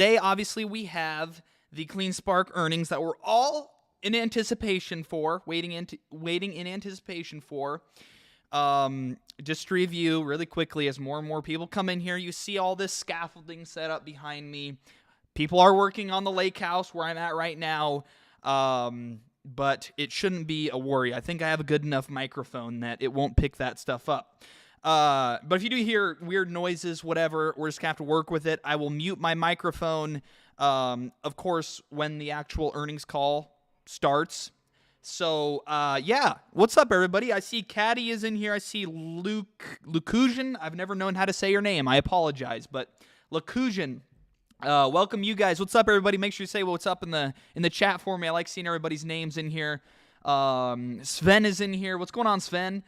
Today, obviously, we have the CleanSpark earnings that we're all in anticipation for, waiting in anticipation for. Just to review really quickly, as more and more people come in here, you see all this scaffolding set up behind me. People are working on the lake house where I'm at right now, but it shouldn't be a worry. I think I have a good enough microphone that it won't pick that stuff up. But if you do hear weird noises, whatever, we're just going to have to work with it. I will mute my microphone, of course, when the actual earnings call starts. So, yeah. What's up, everybody? I see Caddy is in here. I see Lukujan. I've never known how to say your name. I apologize, but Lukujan. Welcome, you guys. What's up, everybody? Make sure you say what's up in the chat for me. I like seeing everybody's names in here. Sven is in here. What's going on, Sven?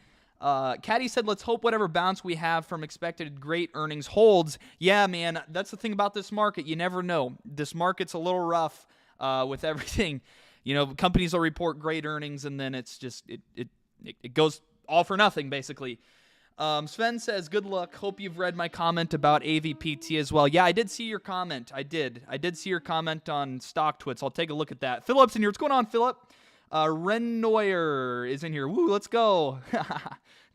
Caddy said, let's hope whatever bounce we have from expected great earnings holds. Yeah, man, that's the thing about this market. You never know. This market's a little rough with everything. You know, companies will report great earnings, and then it's just it goes all for nothing, basically. Sven says, good luck. Hope you've read my comment about AVPT as well. Yeah, I did see your comment. I did see your comment on StockTwits. I'll take a look at that. Philip's in here. What's going on, Philip? Renoyer is in here. Woo, let's go.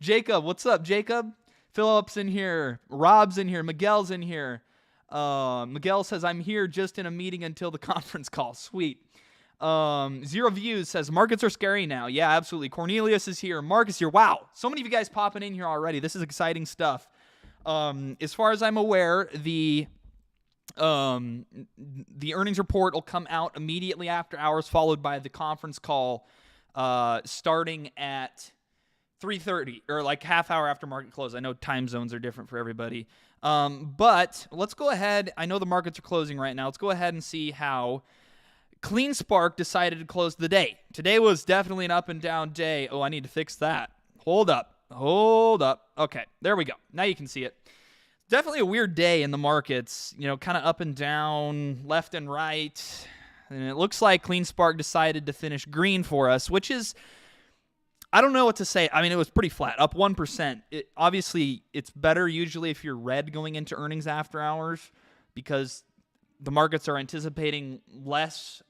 Jacob, what's up, Jacob? Philip's in here. Rob's in here. Miguel's in here. Miguel says, I'm here just in a meeting until the conference call. Sweet. Zero Views says, markets are scary now. Yeah, absolutely. Cornelius is here. Mark is here. Wow. So many of you guys popping in here already. This is exciting stuff. As far as I'm aware, the earnings report will come out immediately after hours, followed by the conference call, starting at 3:30 or like half hour after market close. I know time zones are different for everybody. But let's go ahead. I know the markets are closing right now. Let's go ahead and see how CleanSpark decided to close the day. Today was definitely an up and down day. Oh, I need to fix that. Hold up. Okay, there we go. Now you can see it. Definitely a weird day in the markets, you know, kind of up and down, left and right. And it looks like CleanSpark decided to finish green for us, which is, I don't know what to say. I mean, it was pretty flat, up 1%. Obviously, it's better usually if you're red going into earnings after hours because the markets are anticipating less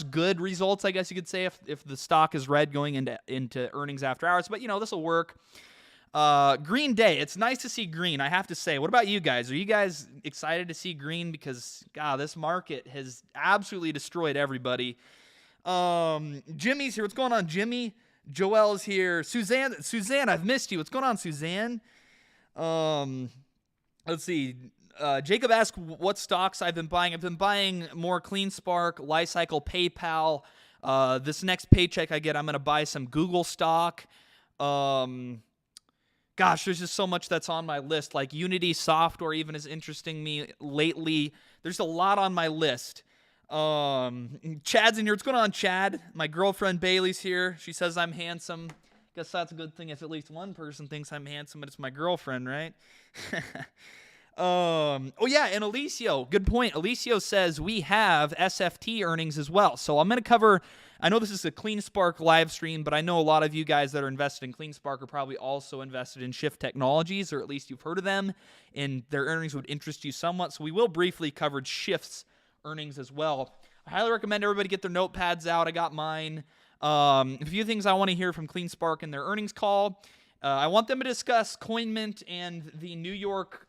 good results, I guess you could say, if the stock is red going into earnings after hours. But, you know, this will work. Green day. It's nice to see green, I have to say. What about you guys? Are you guys excited to see green? Because, God, this market has absolutely destroyed everybody. Jimmy's here. What's going on, Jimmy? Joelle's here. Suzanne, I've missed you. What's going on, Suzanne? Let's see. Jacob asked what stocks I've been buying. I've been buying more CleanSpark, Lifecycle, PayPal. This next paycheck I get, I'm going to buy some Google stock. Gosh, there's just so much that's on my list. Like Unity Software even is interesting me lately. There's a lot on my list. Chad's in here. What's going on, Chad? My girlfriend Bailey's here. She says I'm handsome. Guess that's a good thing if at least one person thinks I'm handsome, but it's my girlfriend, right? Oh yeah, and Alicio, good point. Alicio says we have SFT earnings as well. So I'm going to cover, I know this is a CleanSpark live stream, but I know a lot of you guys that are invested in CleanSpark are probably also invested in Shift Technologies, or at least you've heard of them, and their earnings would interest you somewhat. So we will briefly cover Shift's earnings as well. I highly recommend everybody get their notepads out. I got mine. A few things I want to hear from CleanSpark in their earnings call. I want them to discuss CoinMint and the New York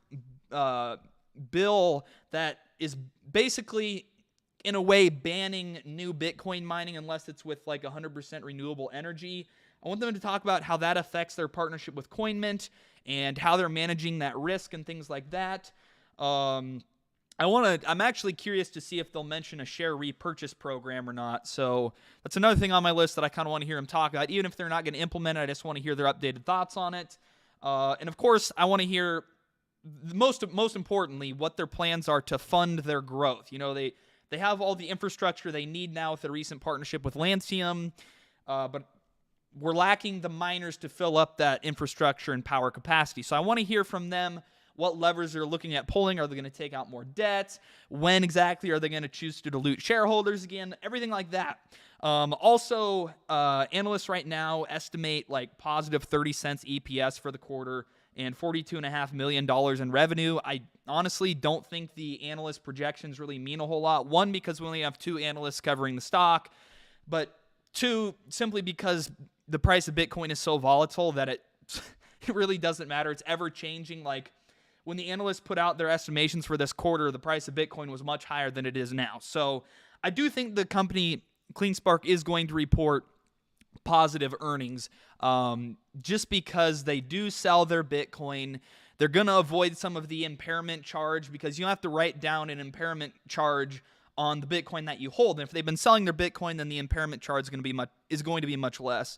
bill that is basically, in a way, banning new Bitcoin mining unless it's with like 100% renewable energy. I want them to talk about how that affects their partnership with CoinMint and how they're managing that risk and things like that. I'm actually curious to see if they'll mention a share repurchase program or not. So that's another thing on my list that I kind of want to hear them talk about. Even if they're not going to implement it, I just want to hear their updated thoughts on it. And of course, I want to hear most importantly what their plans are to fund their growth. You know, they have all the infrastructure they need now with the recent partnership with Lancium, but we're lacking the miners to fill up that infrastructure and power capacity. So I want to hear from them what levers they're looking at pulling. Are they going to take out more debt? When exactly are they going to choose to dilute shareholders again? Everything like that. Also, analysts right now estimate like positive 30 cents EPS for the quarter and $42.5 million in revenue. I honestly don't think the analyst projections really mean a whole lot. One, because we only have 2 analysts covering the stock, but 2, simply because the price of Bitcoin is so volatile that it really doesn't matter. It's ever changing. Like when the analysts put out their estimations for this quarter, the price of Bitcoin was much higher than it is now. So I do think the company CleanSpark is going to report positive earnings, just because they do sell their Bitcoin. They're going to avoid some of the impairment charge, because you have to write down an impairment charge on the Bitcoin that you hold. And if they've been selling their Bitcoin, then the impairment charge is going to be much less.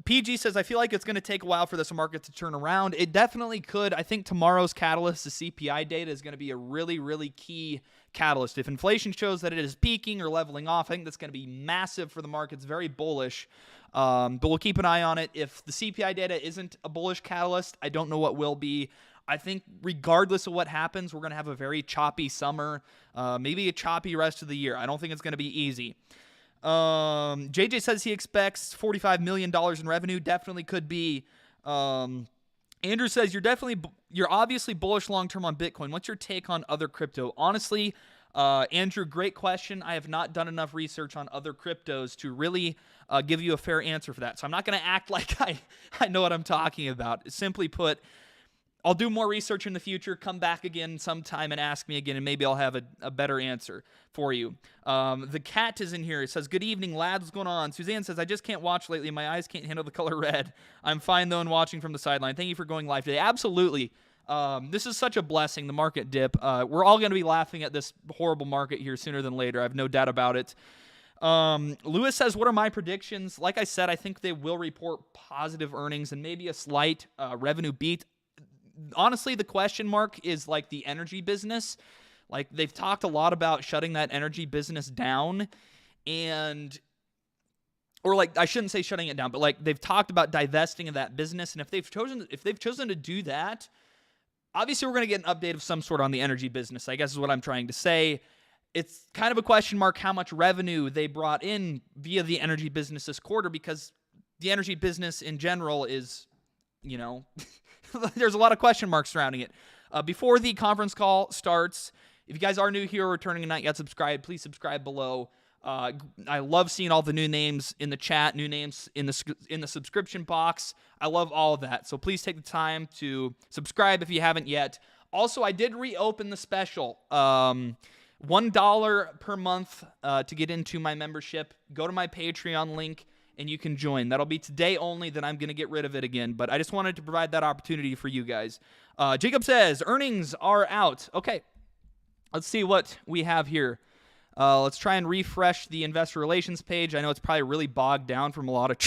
PG says, I feel like it's going to take a while for this market to turn around. It definitely could. I think tomorrow's catalyst, the CPI data, is going to be a really, really key catalyst. If inflation shows that it is peaking or leveling off, I think that's going to be massive for the markets, very bullish. But we'll keep an eye on it. If the CPI data isn't a bullish catalyst, I don't know what will be. I think regardless of what happens, we're going to have a very choppy summer, maybe a choppy rest of the year. I don't think it's going to be easy. JJ says he expects $45 million in revenue. Definitely could be. Andrew says you're obviously bullish long-term on Bitcoin. What's your take on other crypto? Honestly, Andrew, great question. I have not done enough research on other cryptos to really give you a fair answer for that. So I'm not going to act like I know what I'm talking about. Simply put, I'll do more research in the future, come back again sometime and ask me again, and maybe I'll have a better answer for you. The cat is in here. It says, good evening, lads. What's going on? Suzanne says, I just can't watch lately. My eyes can't handle the color red. I'm fine, though, and watching from the sideline. Thank you for going live today. Absolutely. This is such a blessing, the market dip. We're all going to be laughing at this horrible market here sooner than later. I have no doubt about it. Lewis says, what are my predictions? Like I said, I think they will report positive earnings and maybe a slight revenue beat. Honestly, the question mark is like the energy business. Like they've talked a lot about shutting that energy business down, or like I shouldn't say shutting it down, but like they've talked about divesting of that business. And if they've chosen to do that, obviously we're going to get an update of some sort on the energy business, I guess is what I'm trying to say. It's kind of a question mark how much revenue they brought in via the energy business this quarter, because the energy business in general is, there's a lot of question marks surrounding it. Before the conference call starts, if you guys are new here or returning and not yet subscribed, please subscribe below. I love seeing all the new names in the chat, new names in the subscription box. I love all of that. So please take the time to subscribe if you haven't yet. Also, I did reopen the special. $1 per month to get into my membership. Go to my Patreon link and you can join. That'll be today only, then I'm going to get rid of it again. But I just wanted to provide that opportunity for you guys. Jacob says, earnings are out. Okay, let's see what we have here. Let's try and refresh the investor relations page. I know it's probably really bogged down from a lot of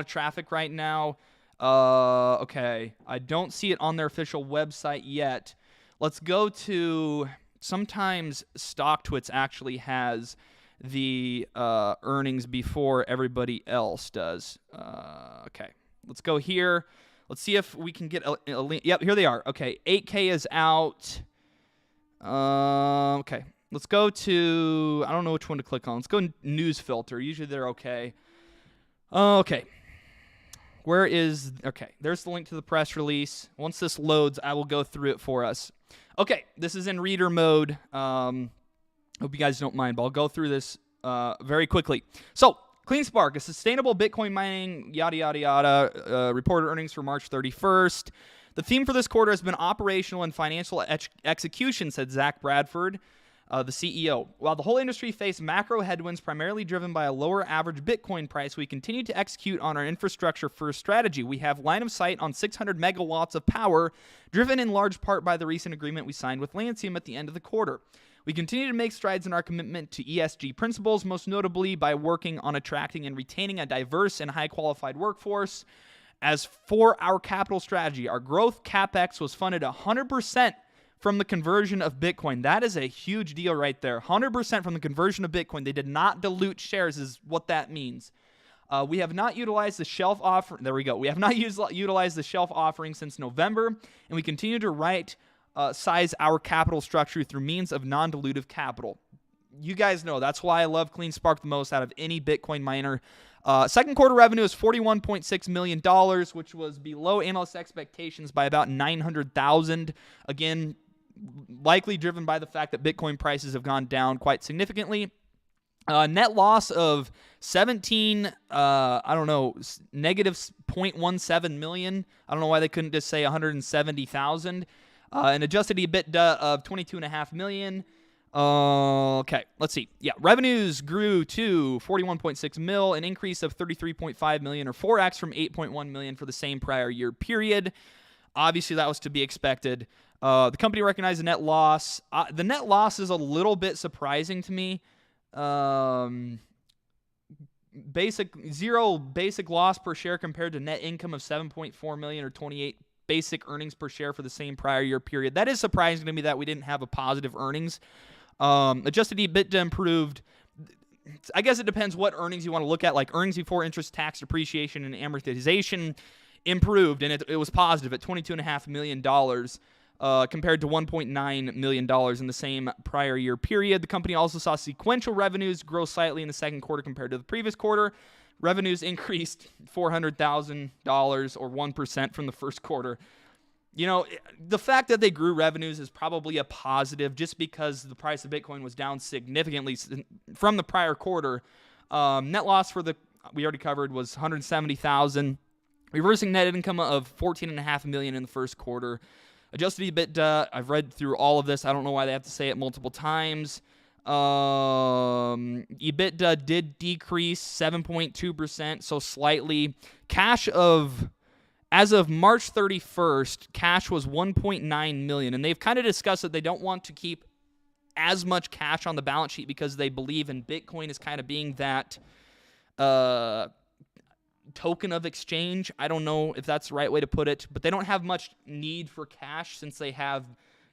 traffic right now. Okay, I don't see it on their official website yet. Let's go to, sometimes StockTwits actually has the earnings before everybody else does. Okay, let's go here. Let's see if we can get a link. Yep, here they are. Okay, 8K is out. Okay, let's go to, I don't know which one to click on. Let's go news filter. Usually they're okay. Okay. Okay, there's the link to the press release. Once this loads, I will go through it for us. Okay, this is in reader mode. Hope you guys don't mind, but I'll go through this very quickly. So, CleanSpark, a sustainable Bitcoin mining, yada, yada, yada, reported earnings for March 31st. The theme for this quarter has been operational and financial execution, said Zach Bradford, the CEO. While the whole industry faced macro headwinds primarily driven by a lower average Bitcoin price, we continue to execute on our infrastructure-first strategy. We have line of sight on 600 megawatts of power, driven in large part by the recent agreement we signed with Lancium at the end of the quarter. We continue to make strides in our commitment to ESG principles, most notably by working on attracting and retaining a diverse and high-qualified workforce. As for our capital strategy, our growth CapEx was funded 100% from the conversion of Bitcoin. That is a huge deal right there. 100% from the conversion of Bitcoin. They did not dilute shares is what that means. We have not utilized the shelf offer. There we go. We have not utilized the shelf offering since November, and we continue to size our capital structure through means of non-dilutive capital. You guys know that's why I love CleanSpark the most out of any Bitcoin miner. Second quarter revenue is $41.6 million, which was below analyst expectations by about $900,000. Again, likely driven by the fact that Bitcoin prices have gone down quite significantly. Net loss of negative 0.17 million. I don't know why they couldn't just say 170,000. An adjusted EBITDA of 22.5 million. Okay, let's see. Yeah, revenues grew to 41.6 mil, an increase of 33.5 million, or 4x from 8.1 million for the same prior year period. Obviously, that was to be expected. The company recognized a net loss. The net loss is a little bit surprising to me. Zero basic loss per share compared to net income of 7.4 million, or 28 basic earnings per share for the same prior year period. That is surprising to me that we didn't have a positive earnings. Adjusted EBITDA improved. I guess it depends what earnings you want to look at, like earnings before interest, tax, depreciation, and amortization improved, and it was positive at $22.5 million. Compared to $1.9 million in the same prior year period. The company also saw sequential revenues grow slightly in the second quarter compared to the previous quarter. Revenues increased $400,000, or 1% from the first quarter. You know, the fact that they grew revenues is probably a positive just because the price of Bitcoin was down significantly from the prior quarter. Net loss we already covered, was $170,000. Reversing net income of $14.5 million in the first quarter. Adjusted EBITDA, I've read through all of this. I don't know why they have to say it multiple times. EBITDA did decrease 7.2%, so slightly. As of March 31st, cash was 1.9 million, and they've kind of discussed that they don't want to keep as much cash on the balance sheet because they believe in Bitcoin as kind of being that token of exchange. I don't know if that's the right way to put it, but they don't have much need for cash since they have,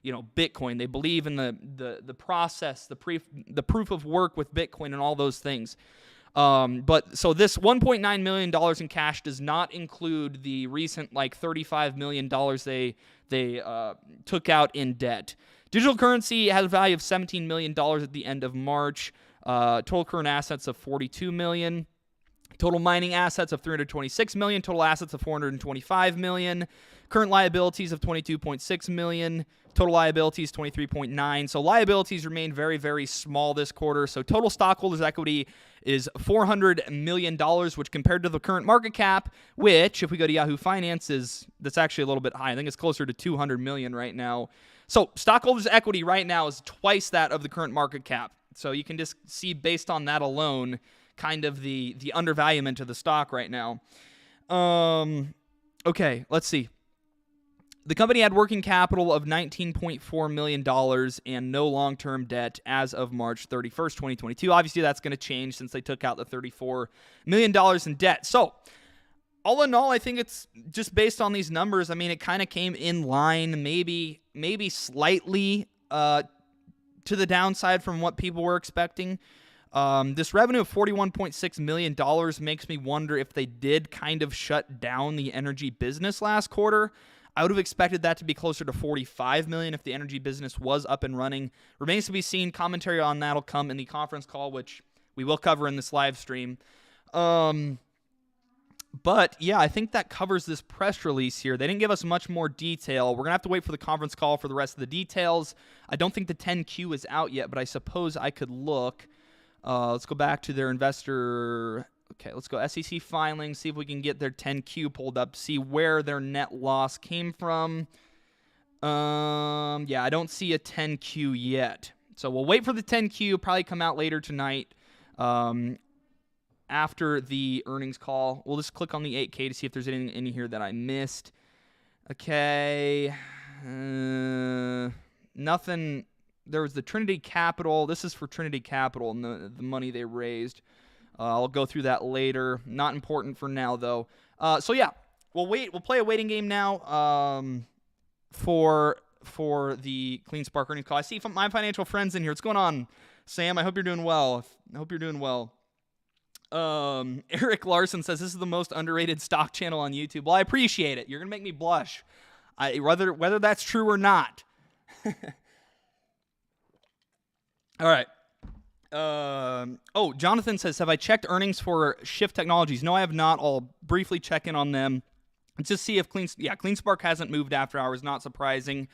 Bitcoin. They believe in the process, the proof of work with Bitcoin and all those things. But so this $1.9 million in cash does not include the recent $35 million they took out in debt. Digital currency has a value of $17 million at the end of March. Total current assets of $42 million. Total mining assets of $326 million. Total assets of $425 million. Current liabilities of $22.6 million. Total liabilities, $23.9 million. So liabilities remain very, very small this quarter. So total stockholders' equity is $400 million, which compared to the current market cap, which, if we go to Yahoo Finance, that's actually a little bit high. I think it's closer to $200 million right now. So stockholders' equity right now is twice that of the current market cap. So you can just see, based on that alone, kind of the undervaluement of the stock right now. Okay, let's see. The company had working capital of $19.4 million and no long-term debt as of March 31st, 2022. Obviously, that's going to change since they took out the $34 million in debt. So, all in all, I think it's just based on these numbers. I mean, it kind of came in line, maybe slightly to the downside from what people were expecting. This revenue of $41.6 million makes me wonder if they did kind of shut down the energy business last quarter. I would have expected that to be closer to $45 million if the energy business was up and running. Remains to be seen. Commentary on that will come in the conference call, which we will cover in this live stream. But yeah, I think that covers this press release here. They didn't give us much more detail. We're going to have to wait for the conference call for the rest of the details. I don't think the 10Q is out yet, but I suppose I could look. Let's go back to their investor. Okay, let's go SEC filings, see if we can get their 10Q pulled up, see where their net loss came from. Yeah, I don't see a 10Q yet. So we'll wait for the 10Q, probably come out later tonight after the earnings call. We'll just click on the 8K to see if there's anything in here that I missed. Okay. Nothing. There was the Trinity Capital. This is for Trinity Capital and the money they raised. I'll go through that later. Not important for now, though. So yeah, we'll wait. We'll play a waiting game now for the CleanSpark earnings call. I see my financial friends in here. What's going on, Sam? I hope you're doing well. Eric Larson says this is the most underrated stock channel on YouTube. Well, I appreciate it. You're gonna make me blush. Whether that's true or not. All right. Jonathan says, have I checked earnings for Shift Technologies? No, I have not. I'll briefly check in on them. Let's just see if CleanSpark hasn't moved after hours. Not surprising.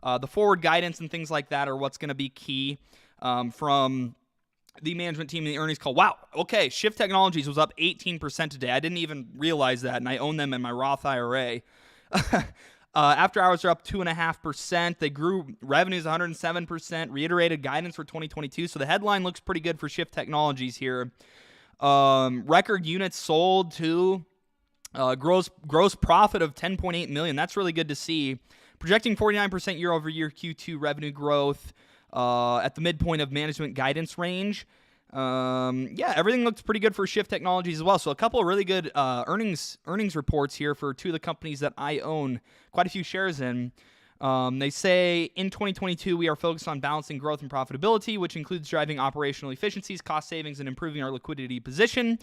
The forward guidance and things like that are what's going to be key from the management team in the earnings call. Wow. Okay. Shift Technologies was up 18% today. I didn't even realize that, and I own them in my Roth IRA. After hours are up 2.5%. They grew revenues 107%, reiterated guidance for 2022. So the headline looks pretty good for Shift Technologies here. Record units sold too. Gross profit of $10.8 million. That's really good to see. Projecting 49% year-over-year Q2 revenue growth at the midpoint of management guidance range. Everything looks pretty good for Shift Technologies as well. So a couple of really good earnings reports here for two of the companies that I own quite a few shares in. They say in 2022, we are focused on balancing growth and profitability, which includes driving operational efficiencies, cost savings, and improving our liquidity position.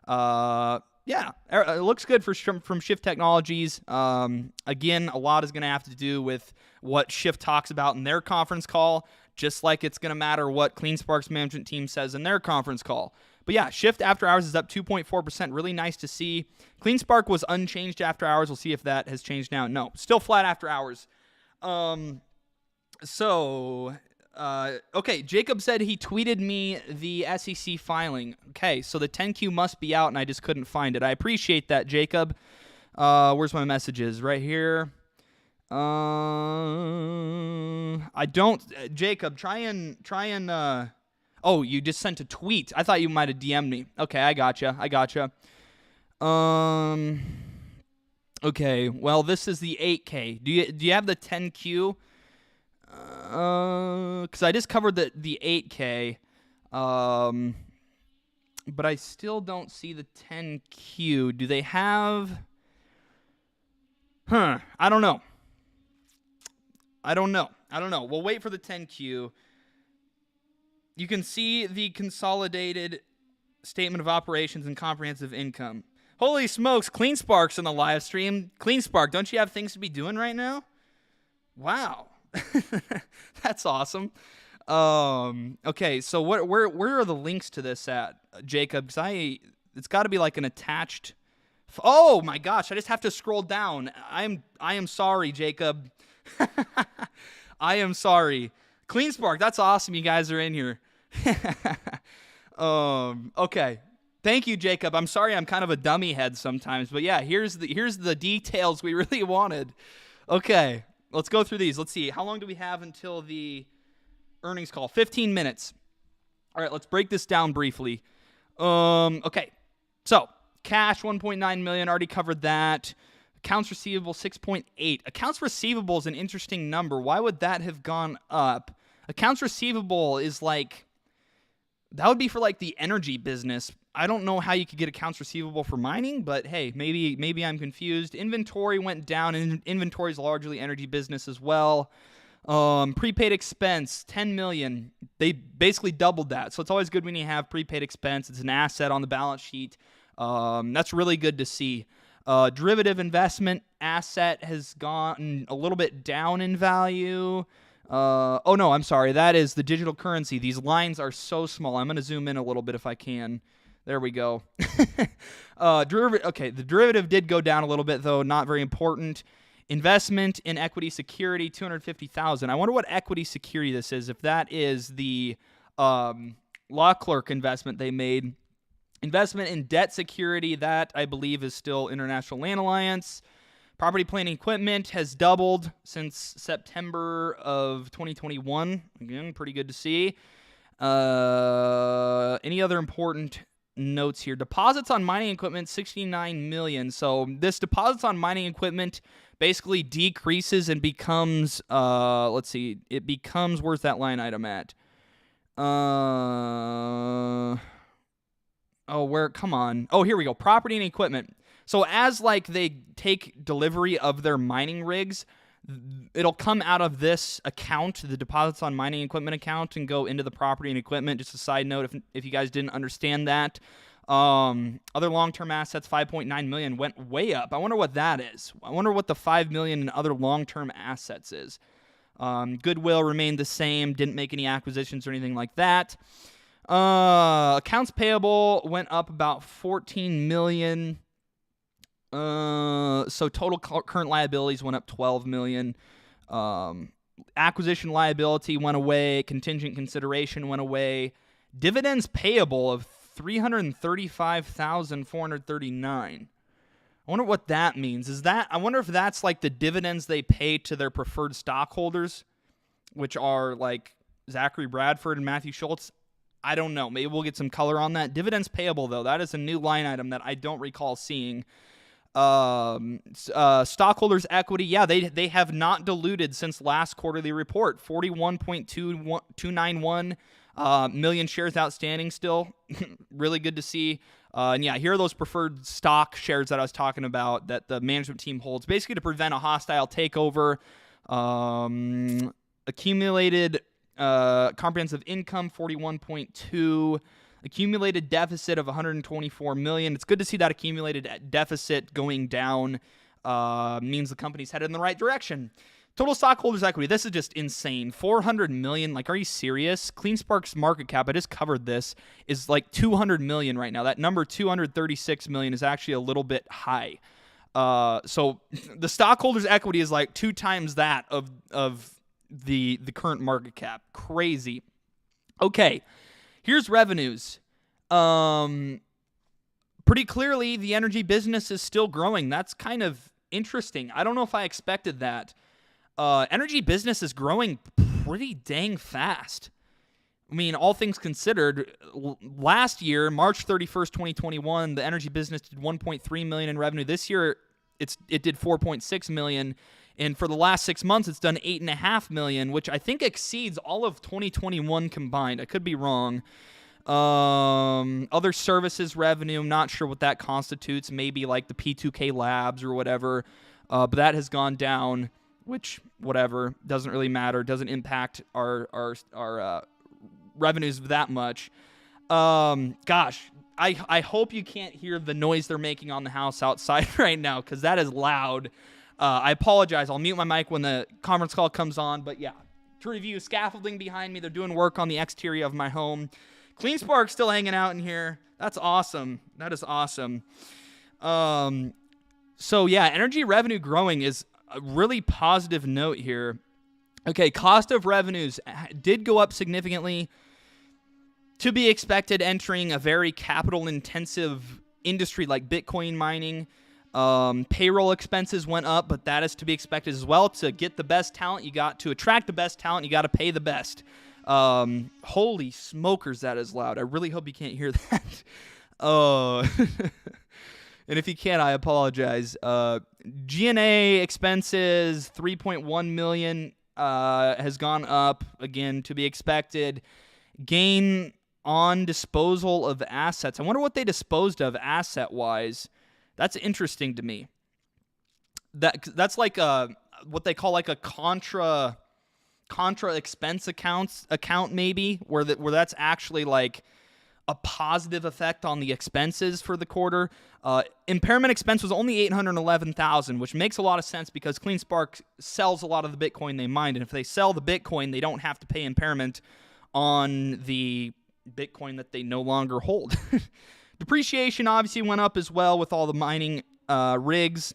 It looks good from Shift Technologies. Again, a lot is going to have to do with what Shift talks about in their conference call, just like it's going to matter what CleanSpark's management team says in their conference call. But yeah, Shift after hours is up 2.4%. Really nice to see. CleanSpark was unchanged after hours. We'll see if that has changed now. No, still flat after hours. Okay, Jacob said he tweeted me the SEC filing. Okay, so the 10Q must be out, and I just couldn't find it. I appreciate that, Jacob. Where's my messages? Right here. I don't, Jacob, try and, oh, you just sent a tweet. I thought you might have DM'd me. Okay, I gotcha. Okay, well, this is the 8K. Do you have the 10Q? Because I just covered the 8K, but I still don't see the 10Q. Do they have? I don't know. We'll wait for the 10Q. You can see the consolidated statement of operations and comprehensive income. Holy smokes, CleanSpark's in the live stream. CleanSpark, don't you have things to be doing right now? Wow. That's awesome. Okay, so where are the links to this at, Jacob? Because it's got to be like an attached. Oh my gosh, I just have to scroll down. I am sorry, Jacob. I am sorry. CleanSpark, that's awesome. You guys are in here. Okay. Thank you, Jacob. I'm sorry I'm kind of a dummy head sometimes, but yeah, here's the details we really wanted. Okay. Let's go through these. Let's see. How long do we have until the earnings call? 15 minutes. All right, let's break this down briefly. Okay. So, cash, $1.9 million. Already covered that. Accounts receivable, 6.8. Accounts receivable is an interesting number. Why would that have gone up? Accounts receivable is like, that would be for like the energy business. I don't know how you could get accounts receivable for mining, but hey, maybe I'm confused. Inventory went down, and inventory is largely energy business as well. Prepaid expense, $10 million. They basically doubled that, so it's always good when you have prepaid expense. It's an asset on the balance sheet. That's really good to see. Derivative investment asset has gone a little bit down in value. Oh no, I'm sorry. That is the digital currency. These lines are so small. I'm going to zoom in a little bit if I can. There we go. The derivative did go down a little bit, though, not very important. Investment in equity security, $250,000. I wonder what equity security this is, if that is the law clerk investment they made. Investment in debt security, that I believe is still International Land Alliance. Property, plant, and equipment has doubled since September of 2021. Again, pretty good to see. Any other important notes here? Deposits on mining equipment, $69 million. So this deposits on mining equipment basically decreases and becomes, let's see, it becomes, where's that line item at? Come on. Oh, here we go. Property and equipment. So as like they take delivery of their mining rigs, it'll come out of this account, the deposits on mining equipment account, and go into the property and equipment. Just a side note, if you guys didn't understand that. Other long-term assets, $5.9 million, went way up. I wonder what that is. I wonder what the $5 million in other long-term assets is. Goodwill remained the same. Didn't make any acquisitions or anything like that. Accounts payable went up about 14 million. So total current liabilities went up 12 million. Acquisition liability went away. Contingent consideration went away. Dividends payable of 335,439. I wonder what that means. I wonder if that's like the dividends they pay to their preferred stockholders, which are like Zachary Bradford and Matthew Schultz. I don't know. Maybe we'll get some color on that. Dividends payable, though, that is a new line item that I don't recall seeing. Stockholders' equity, yeah, they have not diluted since last quarterly report. 41.291 million shares outstanding still. Really good to see. And yeah, here are those preferred stock shares that I was talking about that the management team holds, basically to prevent a hostile takeover. Accumulated comprehensive income, 41.2. Accumulated deficit of 124 million. It's good to see that accumulated deficit going down. Means the company's headed in the right direction. Total stockholders' equity. This is just insane. 400 million. Like, are you serious? CleanSpark's market cap, I just covered this, is like 200 million right now. That number, 236 million, is actually a little bit high. So the stockholders' equity is like 2 times that of the current market cap. Crazy. Okay. Here's revenues. Pretty clearly, the energy business is still growing. That's kind of interesting. I don't know if I expected that. Energy business is growing pretty dang fast. I mean, all things considered, last year, March 31st, 2021, the energy business did 1.3 million in revenue. This year, it did 4.6 million. And for the last 6 months, it's done 8.5 million, which I think exceeds all of 2021 combined. I could be wrong. Other services revenue, I'm not sure what that constitutes. Maybe like the P2K Labs or whatever. But that has gone down, which, whatever, doesn't really matter. Doesn't impact our revenues that much. Gosh, I hope you can't hear the noise they're making on the house outside right now, because that is loud. I apologize. I'll mute my mic when the conference call comes on. But yeah, to review, scaffolding behind me. They're doing work on the exterior of my home. CleanSpark still hanging out in here. That's awesome. That is awesome. So yeah, energy revenue growing is a really positive note here. Okay, cost of revenues did go up significantly. To be expected entering a very capital-intensive industry like Bitcoin mining. Payroll expenses went up, but that is to be expected as well. To get the best talent, to attract the best talent, you got to pay the best. Holy smokers, that is loud. I really hope you can't hear that. Oh, and if you can, I apologize. G&A expenses, 3.1 million, has gone up, again, to be expected. Gain on disposal of assets. I wonder what they disposed of asset-wise. That's interesting to me. That's like what they call like a contra expense account maybe, where that's actually like a positive effect on the expenses for the quarter. Impairment expense was only $811,000, which makes a lot of sense because CleanSpark sells a lot of the Bitcoin they mined, and if they sell the Bitcoin, they don't have to pay impairment on the Bitcoin that they no longer hold. Depreciation obviously went up as well with all the mining rigs.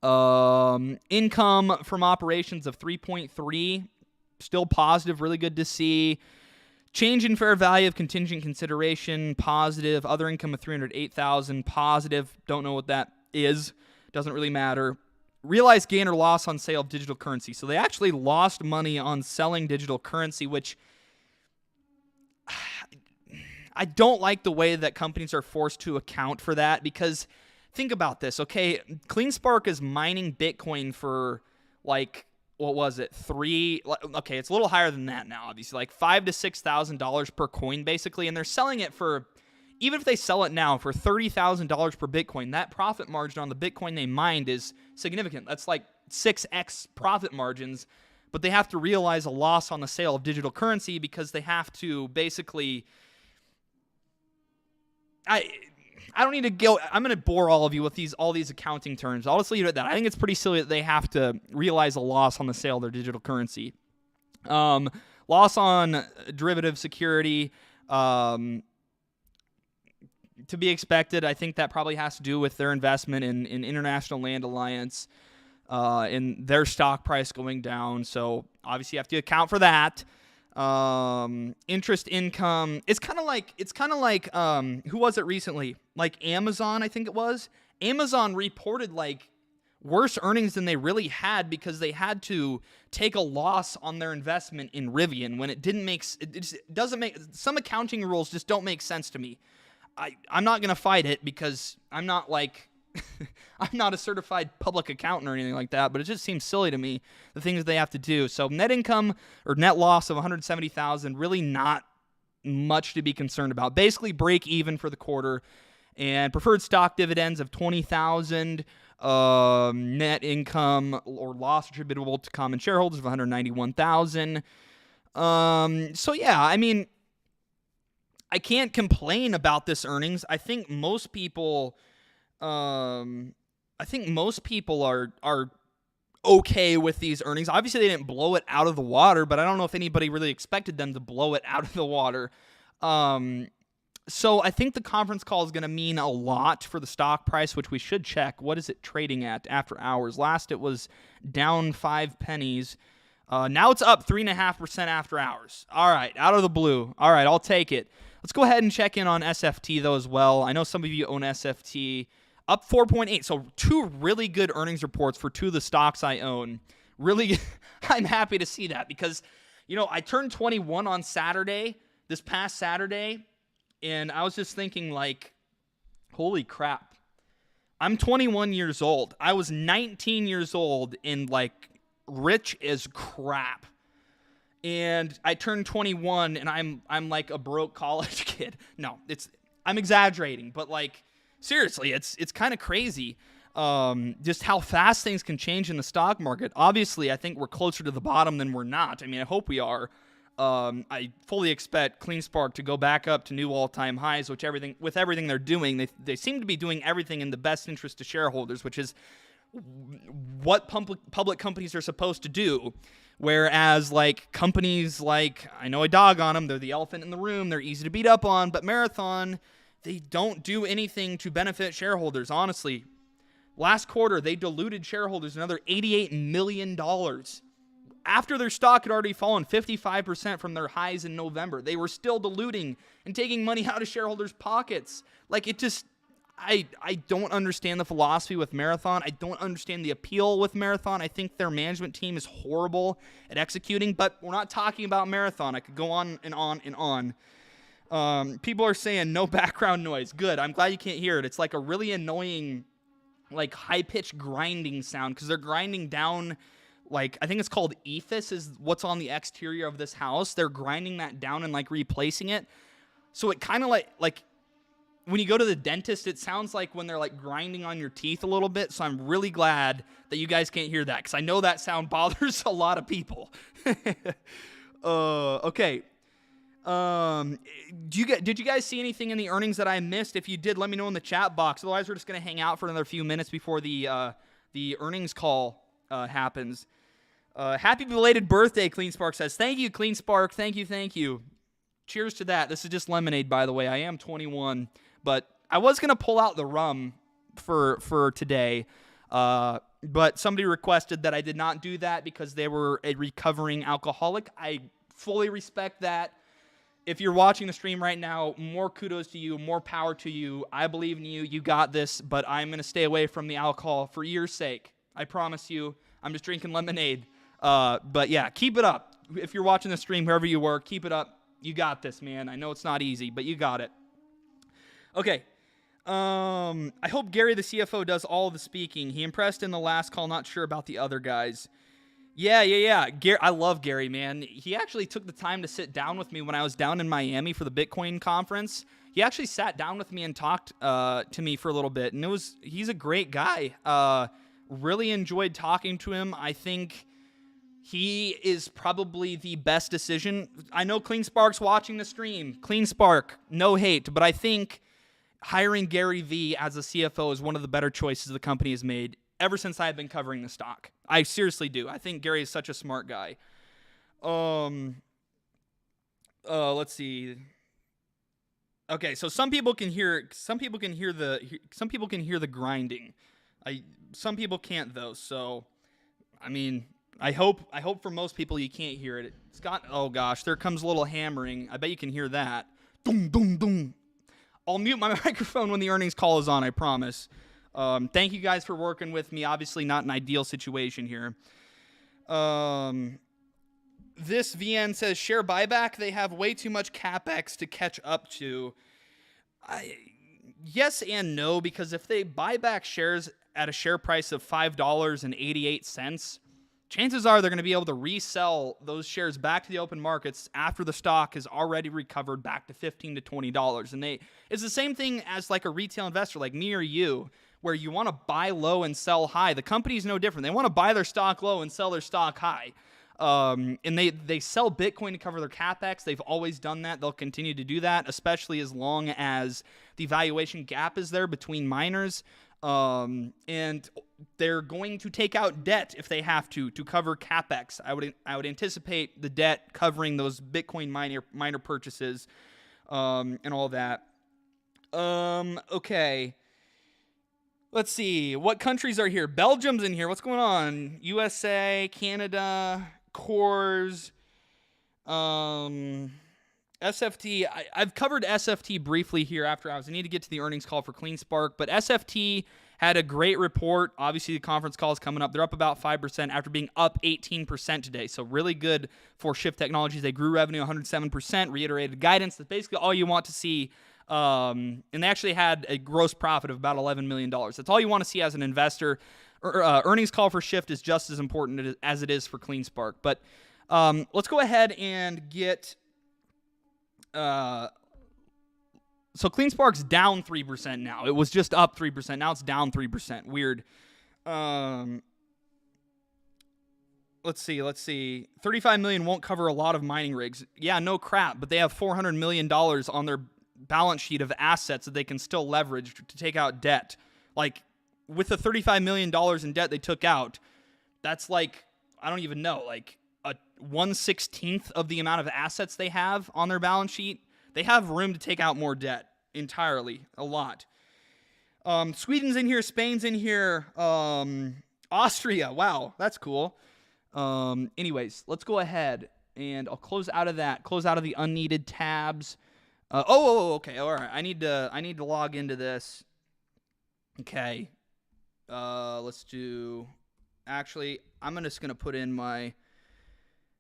Income from operations of 3.3, still positive, really good to see. Change in fair value of contingent consideration, positive. Other income of $308,000, positive. Don't know what that is. Doesn't really matter. Realized gain or loss on sale of digital currency. So they actually lost money on selling digital currency, which I don't like the way that companies are forced to account for that, because think about this, okay? CleanSpark is mining Bitcoin for like, what was it? Okay, it's a little higher than that now, obviously, like $5,000 to $6,000 per coin, basically, and they're selling it for, even if they sell it now for $30,000 per Bitcoin, that profit margin on the Bitcoin they mined is significant. That's like 6x profit margins, but they have to realize a loss on the sale of digital currency because they have to basically, I don't need to go. I'm going to bore all of you with all these accounting terms. I'll just leave it at that. I think it's pretty silly that they have to realize a loss on the sale of their digital currency. Loss on derivative security. To be expected. I think that probably has to do with their investment in International Land Alliance, and their stock price going down. So obviously you have to account for that. Interest income. It's kind of like who was it recently? Like Amazon, I think it was. Amazon reported like worse earnings than they really had because they had to take a loss on their investment in Rivian when it didn't make it just doesn't make some accounting rules just don't make sense to me. I'm not gonna fight it because I'm not like I'm not a certified public accountant or anything like that, but it just seems silly to me, the things they have to do. So net income or net loss of $170,000, really not much to be concerned about. Basically break even for the quarter, and preferred stock dividends of $20,000, net income or loss attributable to common shareholders of $191,000. So yeah, I mean, I can't complain about this earnings. I think most people are okay with these earnings. Obviously, they didn't blow it out of the water, but I don't know if anybody really expected them to blow it out of the water. So I think the conference call is going to mean a lot for the stock price, which we should check. What is it trading at after hours? Last it was down 5 pennies. Now it's up 3.5% after hours. All right, out of the blue. All right, I'll take it. Let's go ahead and check in on SFT, though, as well. I know some of you own SFT. Up 4.8, so 2 really good earnings reports for 2 of the stocks I own. Really, I'm happy to see that because, I turned 21 on Saturday, this past Saturday, and I was just thinking, like, holy crap. I'm 21 years old. I was 19 years old and, like, rich as crap. And I turned 21 and I'm like a broke college kid. No, I'm exaggerating, but like seriously, it's kind of crazy just how fast things can change in the stock market. Obviously, I think we're closer to the bottom than we're not. I mean, I hope we are. I fully expect CleanSpark to go back up to new all-time highs, with everything they're doing. They seem to be doing everything in the best interest to shareholders, which is what public companies are supposed to do. Whereas, like, companies like, I know I dog on them, they're the elephant in the room, they're easy to beat up on, but Marathon, they don't do anything to benefit shareholders, honestly. Last quarter, they diluted shareholders another $88 million. After their stock had already fallen 55% from their highs in November, they were still diluting and taking money out of shareholders' pockets. Like, it just... I don't understand the philosophy with Marathon. I don't understand the appeal with Marathon. I think their management team is horrible at executing, but we're not talking about Marathon. I could go on and on and on. People are saying no background noise. Good. I'm glad you can't hear it. It's like a really annoying, like, high-pitched grinding sound because they're grinding down, like, I think it's called ethos is what's on the exterior of this house. They're grinding that down and, like, replacing it. So it kind of like when you go to the dentist, it sounds like when they're like grinding on your teeth a little bit. So I'm really glad that you guys can't hear that because I know that sound bothers a lot of people. Okay. Did you guys see anything in the earnings that I missed? If you did, let me know in the chat box. Otherwise, we're just going to hang out for another few minutes before the earnings call happens. Happy belated birthday, CleanSpark says. Thank you, CleanSpark. Thank you. Cheers to that. This is just lemonade, by the way. I am 21. But I was going to pull out the rum for today, but somebody requested that I did not do that because they were a recovering alcoholic. I fully respect that. If you're watching the stream right now, more kudos to you, more power to you. I believe in you. You got this, but I'm going to stay away from the alcohol for your sake. I promise you. I'm just drinking lemonade. But yeah, keep it up. If you're watching the stream, wherever you were, keep it up. You got this, man. I know it's not easy, but you got it. Okay. I hope Gary, the CFO, does all the speaking. He impressed in the last call. Not sure about the other guys. Yeah. I love Gary, man. He actually took the time to sit down with me when I was down in Miami for the Bitcoin conference. He actually sat down with me and talked to me for a little bit, and he's a great guy. Really enjoyed talking to him. I think he is probably the best decision. I know CleanSpark's watching the stream. CleanSpark, no hate, but I think hiring Gary V as a CFO is one of the better choices the company has made ever since I've been covering the stock. I seriously do. I think Gary is such a smart guy. Let's see. Okay, so some people can hear the grinding. Some people can't though. So, I mean, I hope for most people you can't hear it. It's got, oh gosh, there comes a little hammering. I bet you can hear that. Doom doom doom. I'll mute my microphone when the earnings call is on, I promise. Thank you guys for working with me. Obviously not an ideal situation here. This VN says share buyback. They have way too much CapEx to catch up to. Yes and no, because if they buy back shares at a share price of $5.88, chances are they're going to be able to resell those shares back to the open markets after the stock has already recovered back to $15 to $20. And it's the same thing as like a retail investor like me or you, where you want to buy low and sell high. The company's no different. They want to buy their stock low and sell their stock high. And they sell Bitcoin to cover their CapEx. They've always done that. They'll continue to do that, especially as long as the valuation gap is there between miners. And they're going to take out debt if they have to cover CapEx. I would anticipate the debt covering those Bitcoin miner purchases, and all that. Okay. Let's see. What countries are here? Belgium's in here. What's going on? USA, Canada, Coors, SFT. I've covered SFT briefly here after hours. I need to get to the earnings call for CleanSpark, but SFT had a great report. Obviously, the conference call is coming up. They're up about 5% after being up 18% today. So really good for Shift Technologies. They grew revenue 107%, reiterated guidance. That's basically all you want to see. And they actually had a gross profit of about $11 million. That's all you want to see as an investor. Earnings call for Shift is just as important as it is for CleanSpark. But let's go ahead and get... So CleanSpark's down 3% now. It was just up 3%. Now it's down 3%. Weird. Let's see. 35 million won't cover a lot of mining rigs. Yeah, no crap. But they have $400 million on their balance sheet of assets that they can still leverage to take out debt. Like, with the $35 million in debt they took out, that's like, I don't even know, like a 1/16 of the amount of assets they have on their balance sheet. They have room to take out more debt entirely, a lot. Sweden's in here, Spain's in here, Austria. Wow, that's cool. Anyways, let's go ahead and I'll close out of the unneeded tabs. Okay, all right. I need to log into this. Okay. Let's do. Actually, I'm just gonna put in I'm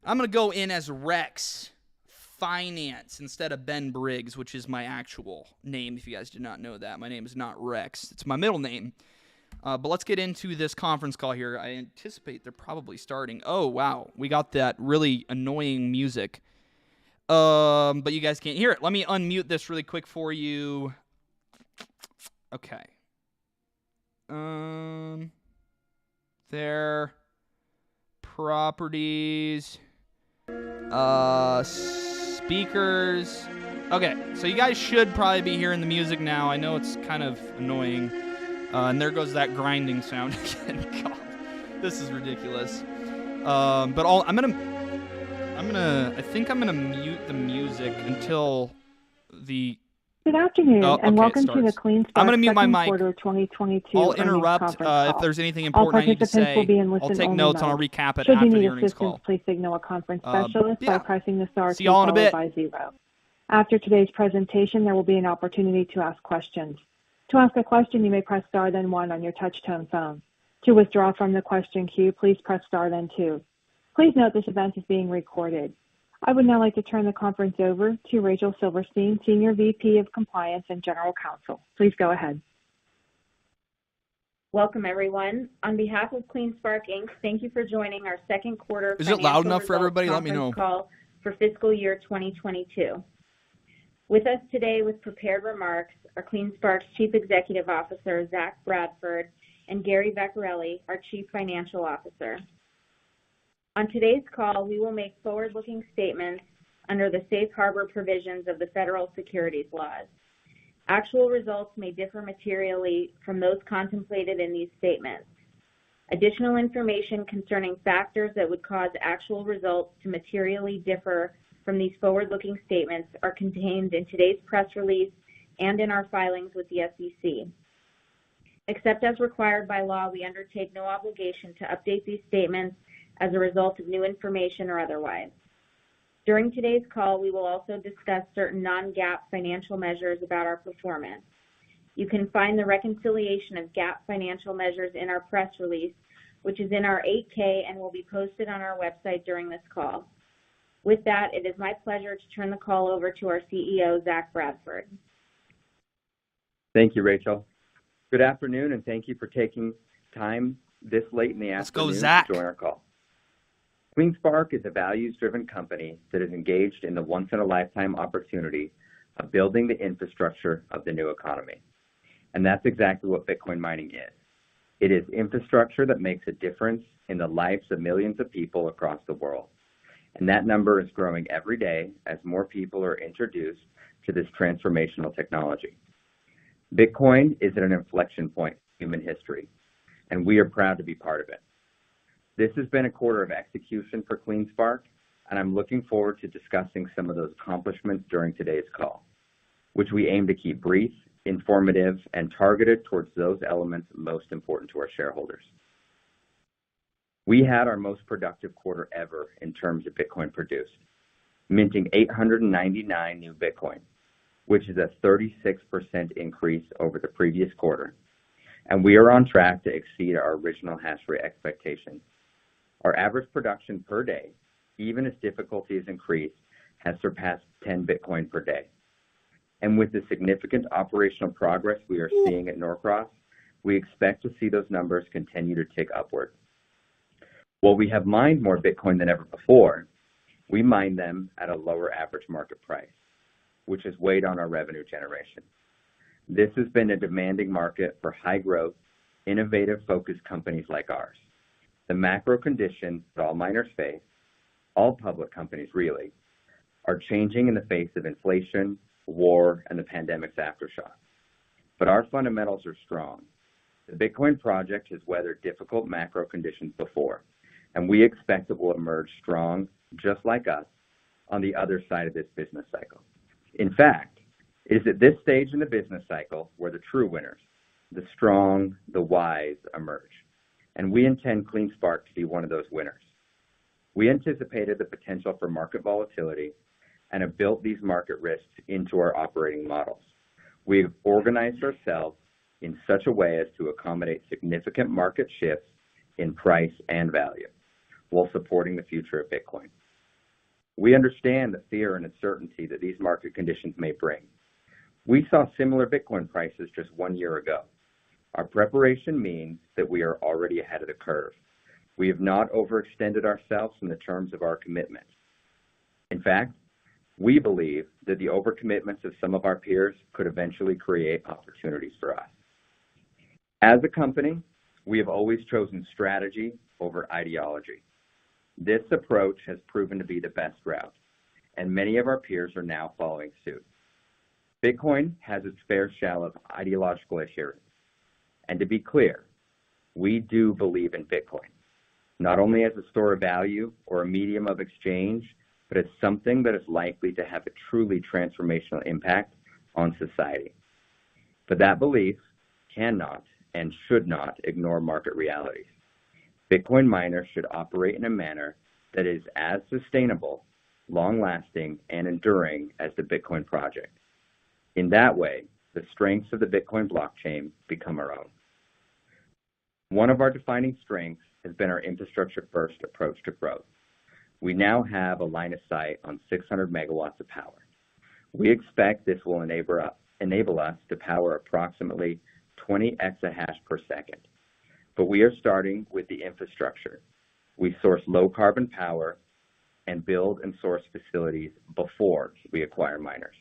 gonna go in as RexFinance instead of Ben Briggs, which is my actual name. If you guys did not know that, my name is not Rex. It's my middle name. But let's get into this conference call here. I anticipate they're probably starting. Oh wow, we got that really annoying music. But you guys can't hear it. Let me unmute this really quick for you. Okay. There. Properties. Speakers. Okay, so you guys should probably be hearing the music now. I know it's kind of annoying. And there goes that grinding sound again. God, this is ridiculous. I think I'm gonna mute the music until the. Good afternoon, and welcome to the CleanSpark I'm gonna mute my mic. Quarter 2022 I'll interrupt if there's anything important I need to say. I'll take notes and I'll recap it after the earnings call. Please signal a conference specialist by pressing the star key followed by 0. After today's presentation, there will be an opportunity to ask questions. To ask a question, you may press star then 1 on your touch-tone phone. To withdraw from the question queue, please press star then 2. Please note this event is being recorded. I would now like to turn the conference over to Rachel Silverstein, Senior VP of Compliance and General Counsel. Please go ahead. Welcome, everyone. On behalf of CleanSpark, Inc., thank you for joining our second quarter Is it loud enough for everybody? Let me know. Call for fiscal year 2022. With us today with prepared remarks are CleanSpark's Chief Executive Officer, Zach Bradford, and Gary Vaccarelli, our Chief Financial Officer. On today's call, we will make forward-looking statements under the safe harbor provisions of the federal securities laws. Actual results may differ materially from those contemplated in these statements. Additional information concerning factors that would cause actual results to materially differ from these forward-looking statements are contained in today's press release and in our filings with the SEC. Except as required by law, we undertake no obligation to update these statements as a result of new information or otherwise. During today's call, we will also discuss certain non-GAAP financial measures about our performance. You can find the reconciliation of GAAP financial measures in our press release, which is in our 8K and will be posted on our website during this call. With that, it is my pleasure to turn the call over to our CEO, Zach Bradford. Thank you, Rachel. Good afternoon, and thank you for taking time this late in the afternoon to join our call. CleanSpark is a values-driven company that is engaged in the once-in-a-lifetime opportunity of building the infrastructure of the new economy. And that's exactly what Bitcoin mining is. It is infrastructure that makes a difference in the lives of millions of people across the world. And that number is growing every day as more people are introduced to this transformational technology. Bitcoin is at an inflection point in human history, and we are proud to be part of it. This has been a quarter of execution for CleanSpark, and I'm looking forward to discussing some of those accomplishments during today's call, which we aim to keep brief, informative, and targeted towards those elements most important to our shareholders. We had our most productive quarter ever in terms of Bitcoin produced, minting 899 new Bitcoin, which is a 36% increase over the previous quarter. And we are on track to exceed our original hash rate expectations. Our average production per day, even as difficulty has increased, has surpassed 10 Bitcoin per day. And with the significant operational progress we are seeing at Norcross, we expect to see those numbers continue to tick upward. While we have mined more Bitcoin than ever before, we mine them at a lower average market price, which has weighed on our revenue generation. This has been a demanding market for high-growth, innovative-focused companies like ours. The macro conditions that all miners face, all public companies really, are changing in the face of inflation, war, and the pandemic's aftershock. But our fundamentals are strong. The Bitcoin project has weathered difficult macro conditions before, and we expect it will emerge strong, just like us, on the other side of this business cycle. In fact, it is at this stage in the business cycle where the true winners, the strong, the wise, emerge. And we intend CleanSpark to be one of those winners. We anticipated the potential for market volatility and have built these market risks into our operating models. We have organized ourselves in such a way as to accommodate significant market shifts in price and value while supporting the future of Bitcoin. We understand the fear and uncertainty that these market conditions may bring. We saw similar Bitcoin prices just 1 year ago. Our preparation means that we are already ahead of the curve. We have not overextended ourselves in the terms of our commitments. In fact, we believe that the overcommitments of some of our peers could eventually create opportunities for us. As a company, we have always chosen strategy over ideology. This approach has proven to be the best route, and many of our peers are now following suit. Bitcoin has its fair share of ideological adherence. And to be clear, we do believe in Bitcoin, not only as a store of value or a medium of exchange, but as something that is likely to have a truly transformational impact on society. But that belief cannot and should not ignore market realities. Bitcoin miners should operate in a manner that is as sustainable, long-lasting, and enduring as the Bitcoin project. In that way, the strengths of the Bitcoin blockchain become our own. One of our defining strengths has been our infrastructure-first approach to growth. We now have a line of sight on 600 megawatts of power. We expect this will enable us to power approximately 20 exahash per second. But we are starting with the infrastructure. We source low-carbon power and build and source facilities before we acquire miners.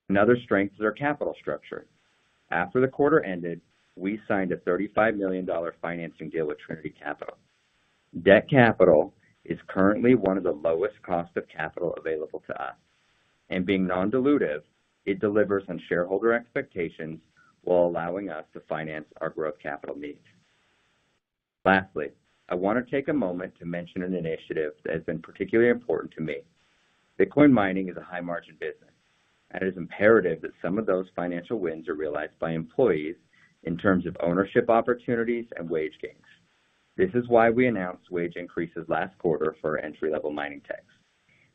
Another strength is our capital structure. After the quarter ended, we signed a $35 million financing deal with Trinity Capital. Debt capital is currently one of the lowest cost of capital available to us. And being non-dilutive, it delivers on shareholder expectations while allowing us to finance our growth capital needs. Lastly, I want to take a moment to mention an initiative that has been particularly important to me. Bitcoin mining is a high-margin business, and it is imperative that some of those financial wins are realized by employees in terms of ownership opportunities and wage gains. This is why we announced wage increases last quarter for our entry-level mining techs.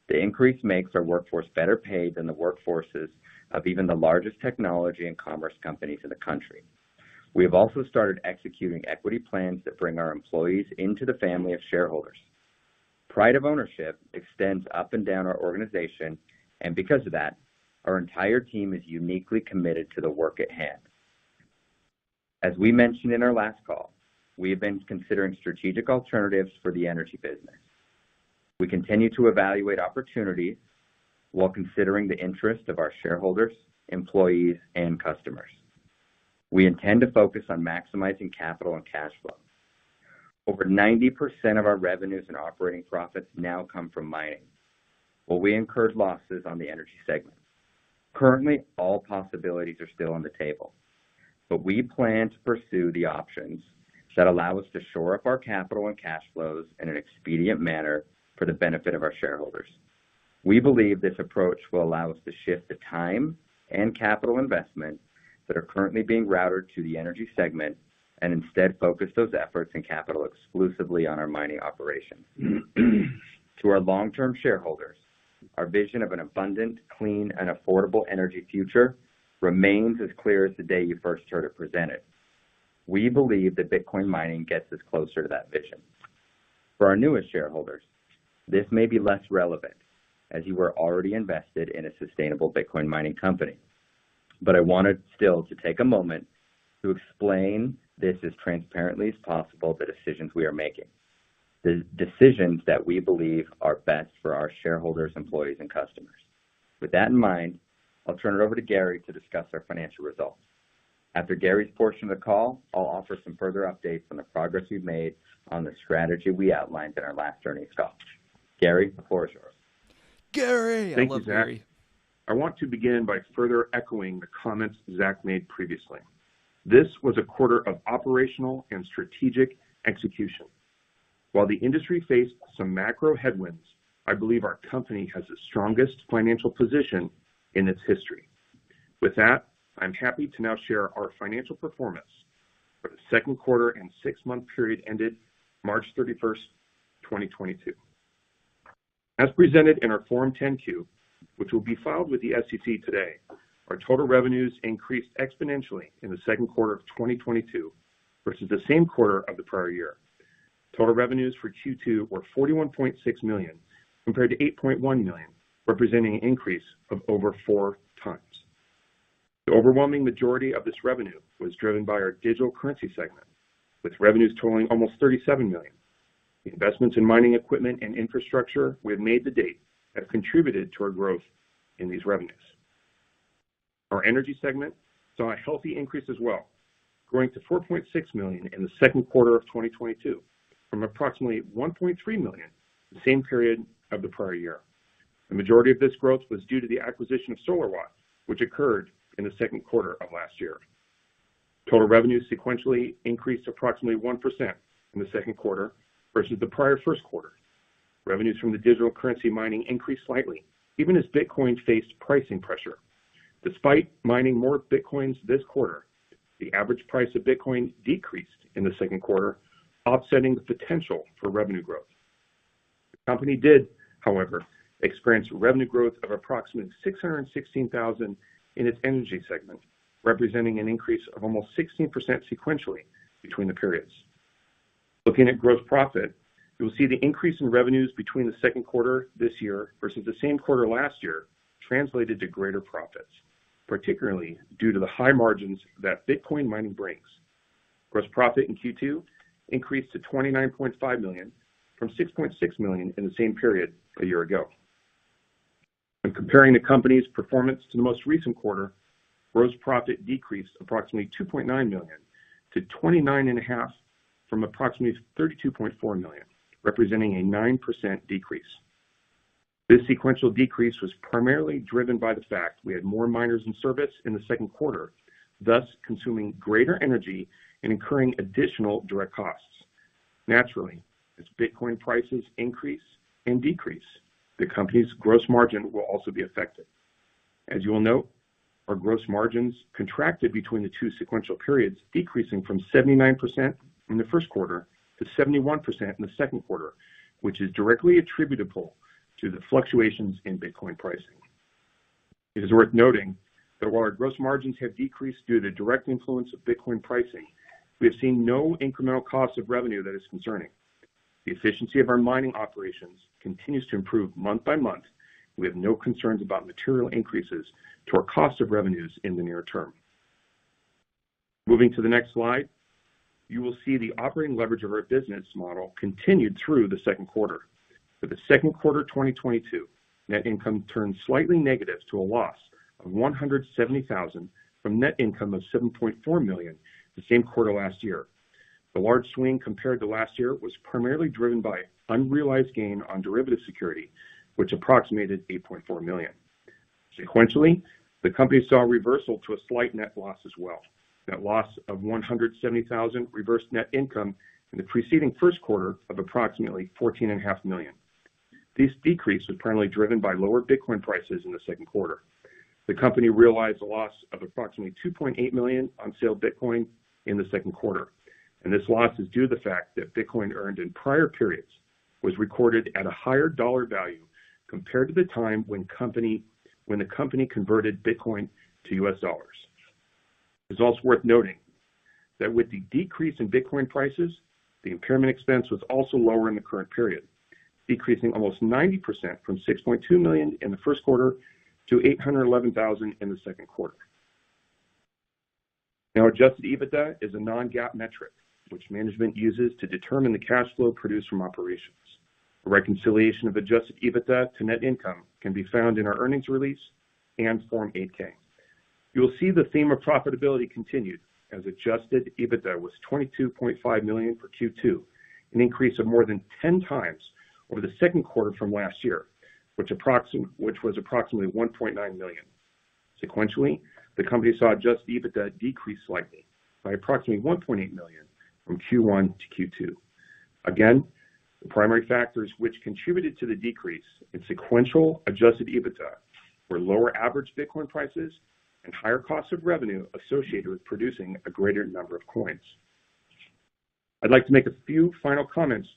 The increase makes our workforce better paid than the workforces of even the largest technology and commerce companies in the country. We have also started executing equity plans that bring our employees into the family of shareholders. Pride of ownership extends up and down our organization, and because of that, our entire team is uniquely committed to the work at hand. As we mentioned in our last call, we have been considering strategic alternatives for the energy business. We continue to evaluate opportunities while considering the interest of our shareholders, employees, and customers. We intend to focus on maximizing capital and cash flow. Over 90% of our revenues and operating profits now come from mining, while we incurred losses on the energy segment. Currently, all possibilities are still on the table, but we plan to pursue the options that allow us to shore up our capital and cash flows in an expedient manner for the benefit of our shareholders. We believe this approach will allow us to shift the time and capital investment that are currently being routed to the energy segment and instead focus those efforts and capital exclusively on our mining operations. To our long-term shareholders, our vision of an abundant, clean, and affordable energy future remains as clear as the day you first heard it presented. We believe that Bitcoin mining gets us closer to that vision. For our newest shareholders, this may be less relevant as you were already invested in a sustainable Bitcoin mining company. But I wanted still to take a moment to explain this as transparently as possible, the decisions we are making, the decisions that we believe are best for our shareholders, employees, and customers. With that in mind, I'll turn it over to Gary to discuss our financial results. After Gary's portion of the call, I'll offer some further updates on the progress we've made on the strategy we outlined in our last earnings call. Gary, the floor is yours. Gary, Thank I love you, Zach. Gary. I want to begin by further echoing the comments Zach made previously. This was a quarter of operational and strategic execution. While the industry faced some macro headwinds, I believe our company has the strongest financial position in its history. With that, I'm happy to now share our financial performance for the second quarter and 6-month period ended March 31st, 2022. As presented in our Form 10-Q, which will be filed with the SEC today, our total revenues increased exponentially in the second quarter of 2022 versus the same quarter of the prior year. Total revenues for Q2 were $41.6 million compared to $8.1 million, representing an increase of over 4 times. The overwhelming majority of this revenue was driven by our digital currency segment, with revenues totaling almost $37 million. The investments in mining equipment and infrastructure we have made to date have contributed to our growth in these revenues. Our energy segment saw a healthy increase as well, growing to $4.6 million in the second quarter of 2022 from approximately $1.3 million the same period of the prior year. The majority of this growth was due to the acquisition of SolarWatt, which occurred in the second quarter of last year. Total revenues sequentially increased approximately 1% in the second quarter versus the prior first quarter. Revenues from the digital currency mining increased slightly, even as Bitcoin faced pricing pressure. Despite mining more Bitcoins this quarter, the average price of Bitcoin decreased in the second quarter, offsetting the potential for revenue growth. The company did, however, experience revenue growth of approximately $616,000 in its energy segment, representing an increase of almost 16% sequentially between the periods. Looking at gross profit, you will see the increase in revenues between the second quarter this year versus the same quarter last year translated to greater profits, particularly due to the high margins that Bitcoin mining brings. Gross profit in Q2 increased to $29.5 million from $6.6 million in the same period a year ago. When comparing the company's performance to the most recent quarter, gross profit decreased approximately $2.9 million to $29.5 million from approximately $32.4 million, representing a 9% decrease. This sequential decrease was primarily driven by the fact we had more miners in service in the second quarter, thus consuming greater energy and incurring additional direct costs. Naturally, as Bitcoin prices increase and decrease, the company's gross margin will also be affected. As you will note, our gross margins contracted between the two sequential periods, decreasing from 79% in the first quarter to 71% in the second quarter, which is directly attributable to the fluctuations in Bitcoin pricing. It is worth noting that while our gross margins have decreased due to the direct influence of Bitcoin pricing, we have seen no incremental cost of revenue that is concerning. The efficiency of our mining operations continues to improve month by month. We have no concerns about material increases to our cost of revenues in the near term. Moving to the next slide, you will see the operating leverage of our business model continued through the second quarter. For the second quarter 2022, net income turned slightly negative to a loss of $170,000 from net income of $7.4 million the same quarter last year. The large swing compared to last year was primarily driven by unrealized gain on derivative security, which approximated $8.4 million. Sequentially, the company saw a reversal to a slight net loss as well. Net loss of $170,000 reversed net income in the preceding first quarter of approximately $14.5 million. This decrease was primarily driven by lower Bitcoin prices in the second quarter. The company realized a loss of approximately $2.8 million on sale of Bitcoin in the second quarter, and this loss is due to the fact that Bitcoin earned in prior periods was recorded at a higher dollar value compared to the time when the company converted Bitcoin to US dollars. It's also worth noting that with the decrease in Bitcoin prices, the impairment expense was also lower in the current period, decreasing almost 90% from $6.2 million in the first quarter to $811,000 in the second quarter. Now, adjusted EBITDA is a non-GAAP metric, which management uses to determine the cash flow produced from operations. A reconciliation of adjusted EBITDA to net income can be found in our earnings release and Form 8-K. You will see the theme of profitability continued as adjusted EBITDA was $22.5 million for Q2, an increase of more than 10 times over the second quarter from last year, which was approximately $1.9 million. Sequentially, the company saw adjusted EBITDA decrease slightly by approximately $1.8 million from Q1 to Q2. Again, the primary factors which contributed to the decrease in sequential adjusted EBITDA were lower average Bitcoin prices and higher costs of revenue associated with producing a greater number of coins. I'd like to make a few final comments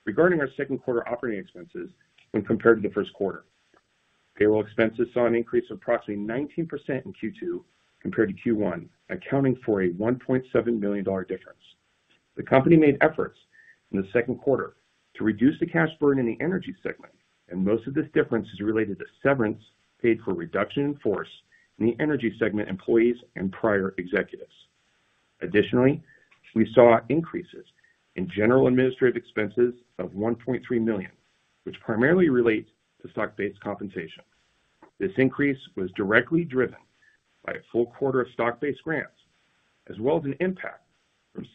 regarding our second quarter operating expenses when compared to the first quarter. Payroll expenses saw an increase of approximately 19% in Q2 compared to Q1, accounting for a $1.7 million difference. The company made efforts in the second quarter to reduce the cash burn in the energy segment, and most of this difference is related to severance paid for reduction in force in the energy segment employees and prior executives. Additionally, we saw increases in general administrative expenses of $1.3 million, which primarily relate to stock-based compensation. This increase was directly driven by a full quarter of stock-based grants, as well as an impact from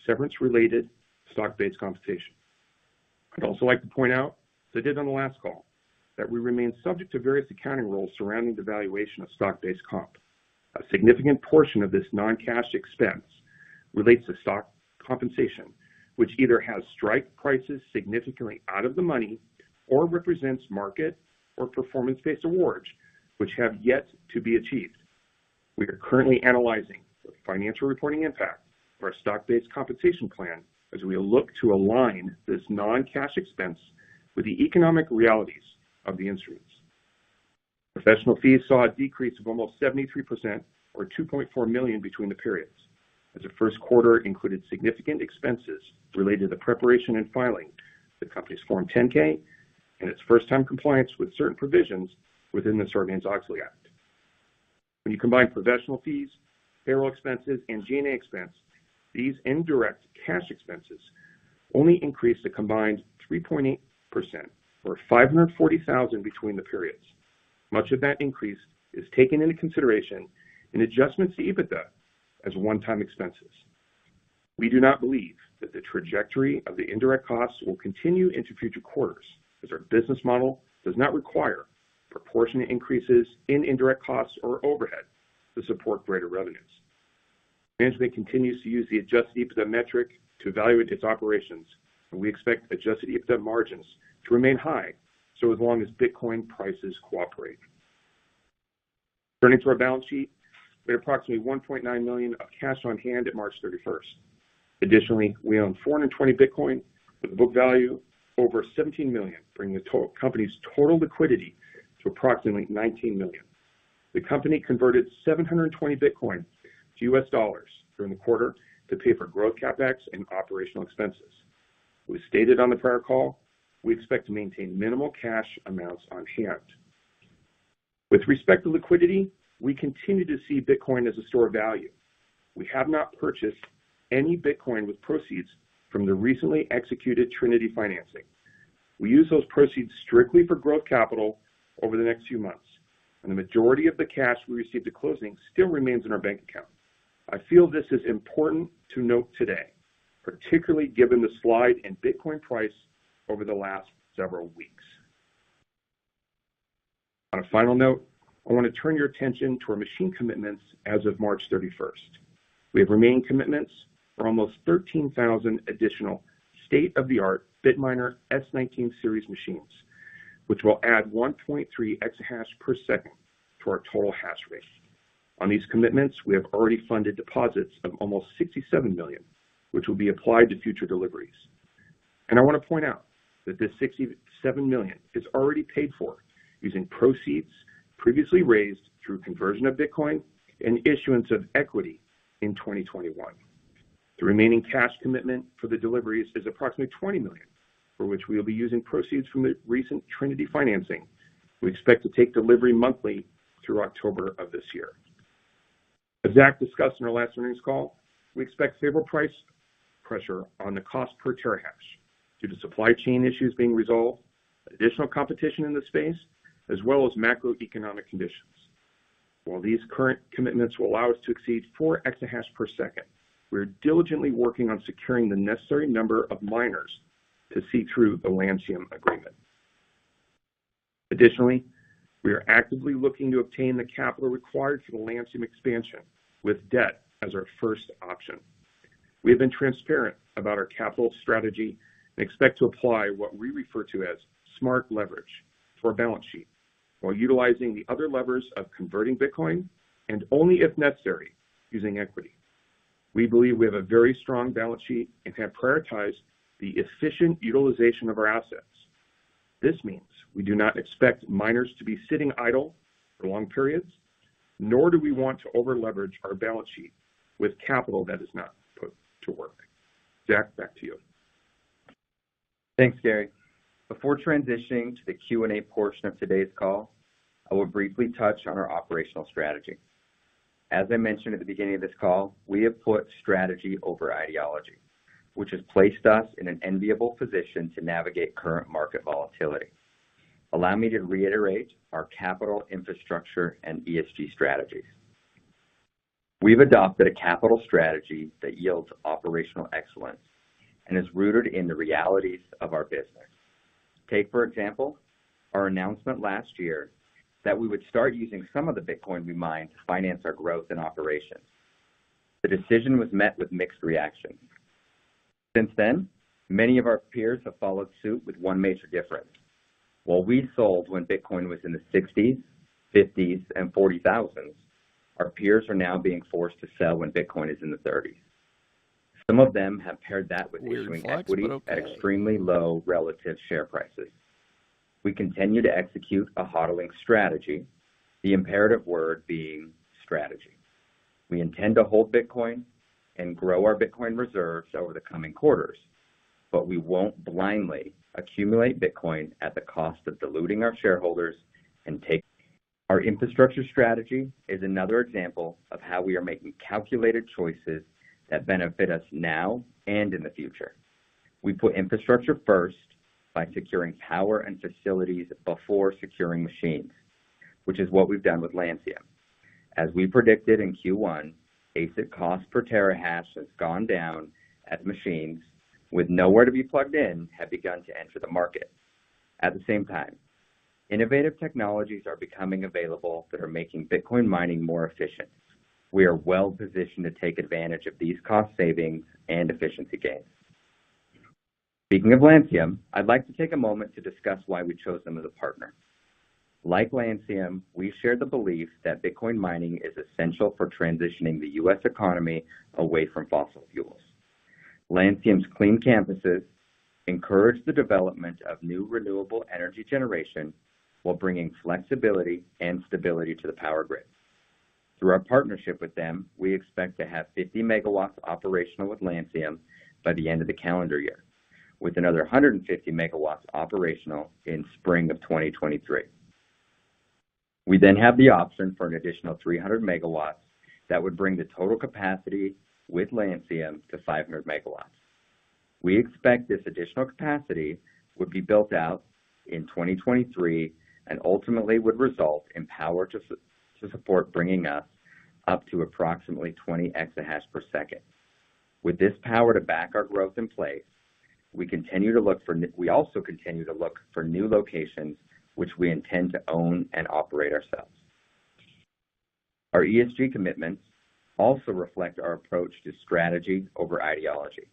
severance-related stock-based compensation. I'd also like to point out, as I did on the last call, that we remain subject to various accounting rules surrounding the valuation of stock-based comp. A significant portion of this non-cash expense relates to stock compensation, which either has strike prices significantly out of the money or represents market or performance-based awards, which have yet to be achieved. We are currently analyzing the financial reporting impact of our stock-based compensation plan as we look to align this non-cash expense with the economic realities of the instruments. Professional fees saw a decrease of almost 73% or $2.4 million between the periods, as the first quarter included significant expenses related to the preparation and filing of the company's Form 10-K and its first-time compliance with certain provisions within the Sarbanes-Oxley Act. When you combine professional fees, payroll expenses, and G&A expense, these indirect cash expenses only increased a combined 3.8%, or $540,000 between the periods. Much of that increase is taken into consideration in adjustments to EBITDA as one-time expenses. We do not believe that the trajectory of the indirect costs will continue into future quarters, as our business model does not require proportionate increases in indirect costs or overhead to support greater revenues. Management continues to use the adjusted EBITDA metric to evaluate its operations, and we expect adjusted EBITDA margins to remain high so as long as Bitcoin prices cooperate. Turning to our balance sheet, we had approximately $1.9 million of cash on hand at March 31st. Additionally, we own 420 Bitcoin with a book value over $17 million, bringing the company's total liquidity to approximately $19 million. The company converted 720 Bitcoin to US dollars during the quarter to pay for growth CapEx and operational expenses. As stated on the prior call, we expect to maintain minimal cash amounts on hand. With respect to liquidity, we continue to see Bitcoin as a store of value. We have not purchased any Bitcoin with proceeds from the recently executed Trinity financing. We use those proceeds strictly for growth capital over the next few months, and the majority of the cash we received at closing still remains in our bank account. I feel this is important to note today, particularly given the slide in Bitcoin price over the last several weeks. On a final note, I want to turn your attention to our machine commitments as of March 31st. We have remaining commitments for almost 13,000 additional state-of-the-art Bitminer S19 series machines, which will add 1.3 exahash per second to our total hash rate. On these commitments, we have already funded deposits of almost $67 million, which will be applied to future deliveries. And I want to point out that this $67 million is already paid for using proceeds previously raised through conversion of Bitcoin and issuance of equity in 2021. The remaining cash commitment for the deliveries is approximately $20 million, for which we will be using proceeds from the recent Trinity financing. We expect to take delivery monthly through October of this year. As Zach discussed in our last earnings call, we expect favorable price pressure on the cost per terahash due to supply chain issues being resolved, additional competition in the space, as well as macroeconomic conditions. While these current commitments will allow us to exceed 4 exahash per second, we are diligently working on securing the necessary number of miners to see through the Lancium agreement. Additionally, we are actively looking to obtain the capital required for the Lancium expansion with debt as our first option. We have been transparent about our capital strategy and expect to apply what we refer to as smart leverage to our balance sheet, while utilizing the other levers of converting Bitcoin and only if necessary, using equity. We believe we have a very strong balance sheet and have prioritized the efficient utilization of our assets. This means we do not expect miners to be sitting idle for long periods, nor do we want to over-leverage our balance sheet with capital that is not put to work. Zach, back to you. Thanks, Gary. Before transitioning to the Q&A portion of today's call, I will briefly touch on our operational strategy. As I mentioned at the beginning of this call, we have put strategy over ideology, which has placed us in an enviable position to navigate current market volatility. Allow me to reiterate our capital, infrastructure, and ESG strategies. We've adopted a capital strategy that yields operational excellence and is rooted in the realities of our business. Take, for example, our announcement last year that we would start using some of the Bitcoin we mined to finance our growth and operations. The decision was met with mixed reactions. Since then, many of our peers have followed suit with one major difference. While we sold when Bitcoin was in the 60s, 50s, and 40,000s, our peers are now being forced to sell when Bitcoin is in the 30s. Some of them have paired that with issuing equity at extremely low relative share prices. We continue to execute a hodling strategy, the imperative word being strategy. We intend to hold Bitcoin and grow our Bitcoin reserves over the coming quarters, but we won't blindly accumulate Bitcoin at the cost of diluting our shareholders and take. Our infrastructure strategy is another example of how we are making calculated choices that benefit us now and in the future. We put infrastructure first by securing power and facilities before securing machines, which is what we've done with Lancium. As we predicted in Q1, ASIC cost per terahash has gone down as machines with nowhere to be plugged in have begun to enter the market. At the same time, innovative technologies are becoming available that are making Bitcoin mining more efficient. We are well positioned to take advantage of these cost savings and efficiency gains. Speaking of Lancium, I'd like to take a moment to discuss why we chose them as a partner. Like Lancium, we share the belief that Bitcoin mining is essential for transitioning the U.S. economy away from fossil fuels. Lancium's clean campuses encourage the development of new renewable energy generation while bringing flexibility and stability to the power grid. Through our partnership with them, we expect to have 50 megawatts operational with Lancium by the end of the calendar year, with another 150 megawatts operational in spring of 2023. We then have the option for an additional 300 megawatts that would bring the total capacity with Lancium to 500 megawatts. We expect this additional capacity would be built out in 2023 and ultimately would result in power to support bringing us up to approximately 20 exahash per second. With this power to back our growth in place, we also continue to look for new locations which we intend to own and operate ourselves. Our ESG commitments also reflect our approach to strategy over ideology.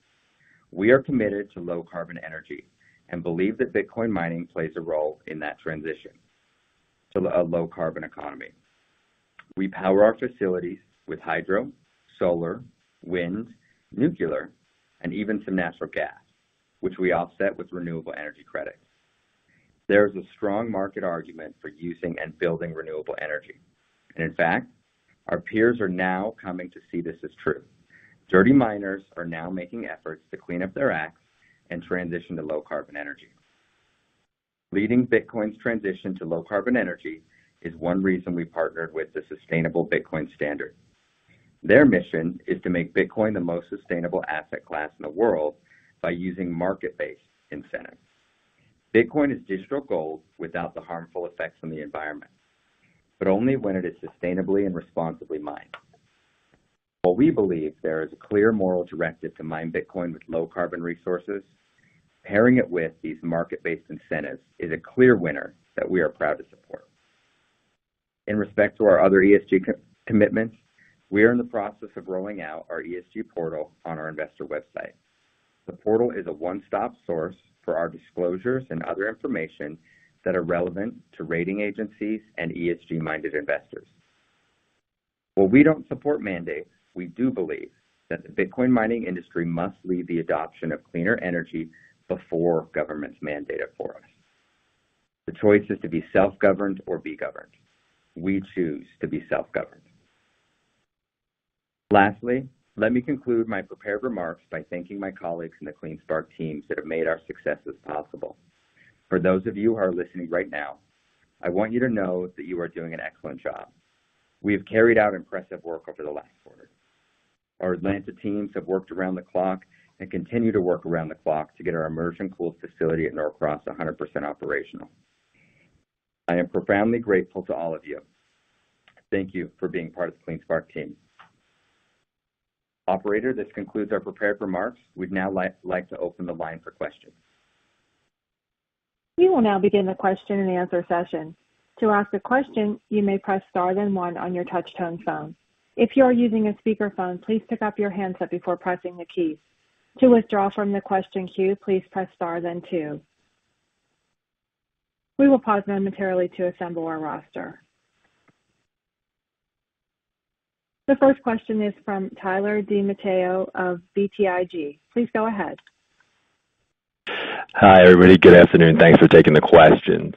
We are committed to low carbon energy and believe that Bitcoin mining plays a role in that transition to a low carbon economy. We power our facilities with hydro, solar, wind, nuclear, and even some natural gas, which we offset with renewable energy credits. There is a strong market argument for using and building renewable energy. And in fact, our peers are now coming to see this as true. Dirty miners are now making efforts to clean up their acts and transition to low carbon energy. Leading Bitcoin's transition to low carbon energy is one reason we partnered with the Sustainable Bitcoin Standard. Their mission is to make Bitcoin the most sustainable asset class in the world by using market-based incentives. Bitcoin is digital gold without the harmful effects on the environment, but only when it is sustainably and responsibly mined. While we believe there is a clear moral directive to mine Bitcoin with low carbon resources, pairing it with these market-based incentives is a clear winner that we are proud to support. In respect to our other ESG commitments, we are in the process of rolling out our ESG portal on our investor website. The portal is a one-stop source for our disclosures and other information that are relevant to rating agencies and ESG-minded investors. While we don't support mandates, we do believe that the Bitcoin mining industry must lead the adoption of cleaner energy before governments mandate it for us. The choice is to be self-governed or be governed. We choose to be self-governed. Lastly, let me conclude my prepared remarks by thanking my colleagues in the CleanSpark teams that have made our successes possible. For those of you who are listening right now, I want you to know that you are doing an excellent job. We have carried out impressive work over the last quarter. Our Atlanta teams have worked around the clock and continue to work around the clock to get our immersion-cooled facility at Norcross 100% operational. I am profoundly grateful to all of you. Thank you for being part of the CleanSpark team. Operator, this concludes our prepared remarks. We'd now like to open the line for questions. We will now begin the question and answer session. To ask a question, you may press star then one on your touch-tone phone. If you are using a speakerphone, please pick up your handset before pressing the keys. To withdraw from the question queue, please press star then two. We will pause momentarily to assemble our roster. The first question is from Tyler DiMatteo of BTIG. Please go ahead. Hi, everybody. Good afternoon. Thanks for taking the questions.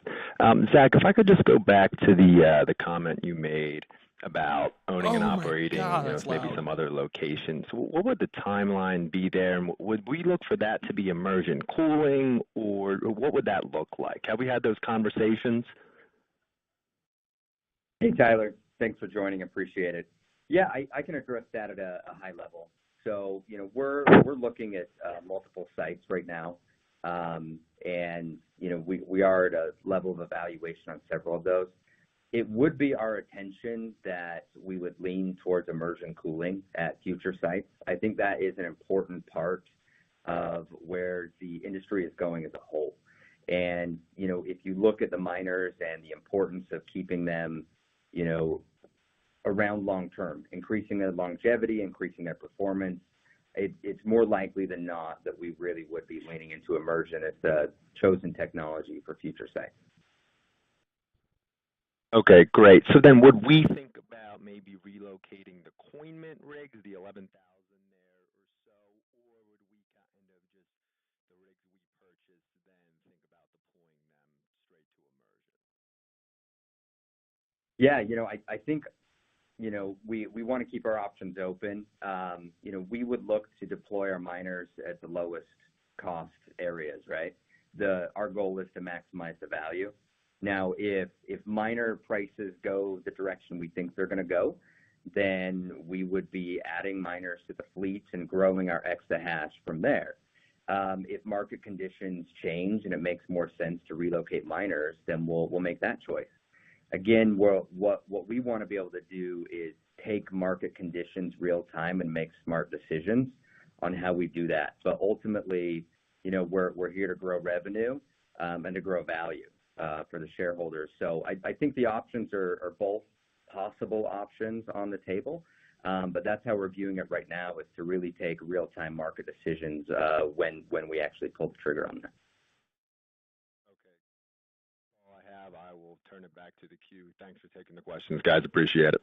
Zach, if I could just go back to the comment you made about owning and operating maybe some other locations. What would the timeline be there? And would we look for that to be immersion cooling, or what would that look like? Have we had those conversations? Hey, Tyler. Thanks for joining. Appreciate it. Yeah, I can address that at a high level. So, we're looking at multiple sites right now. And, we are at a level of evaluation on several of those. It would be our intention that we would lean towards immersion cooling at future sites. I think that is an important part of where the industry is going as a whole. And, if you look at the miners and the importance of keeping them, around long term, increasing their longevity, increasing their performance, it's more likely than not that we really would be leaning into immersion as the chosen technology for future sites. Okay, great. So then would we think about maybe relocating the coin mint rigs, the 11,000 there or so, or would we kind of just, the rigs we purchased, then think about deploying them straight to immersion? Yeah, I think, we want to keep our options open. We would look to deploy our miners at the lowest cost areas, right? Our goal is to maximize the value. Now, if miner prices go the direction we think they're going to go, then we would be adding miners to the fleet and growing our exahash from there. If market conditions change and it makes more sense to relocate miners, then we'll make that choice. Again, what we want to be able to do is take market conditions real time and make smart decisions on how we do that. But ultimately, we're here to grow revenue and to grow value for the shareholders. So I think the options are both possible options on the table, but that's how we're viewing it right now, is to really take real-time market decisions when we actually pull the trigger on that. Okay. That's all I have. I will turn it back to the queue. Thanks for taking the questions, guys. Appreciate it.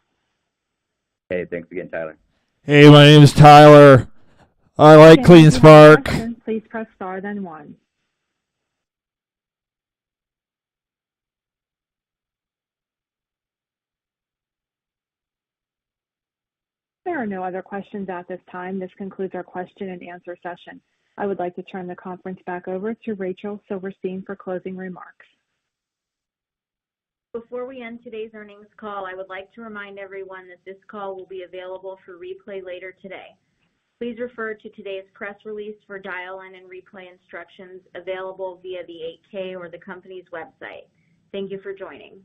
Hey, thanks again, Tyler. Hey, my name is Tyler. I like CleanSpark. Please press star then 1. There are no other questions at this time. This concludes our question and answer session. I would like to turn the conference back over to Rachel Silverstein for closing remarks. Before we end today's earnings call, I would like to remind everyone that this call will be available for replay later today. Please refer to today's press release for dial-in and replay instructions available via the 8K or the company's website. Thank you for joining.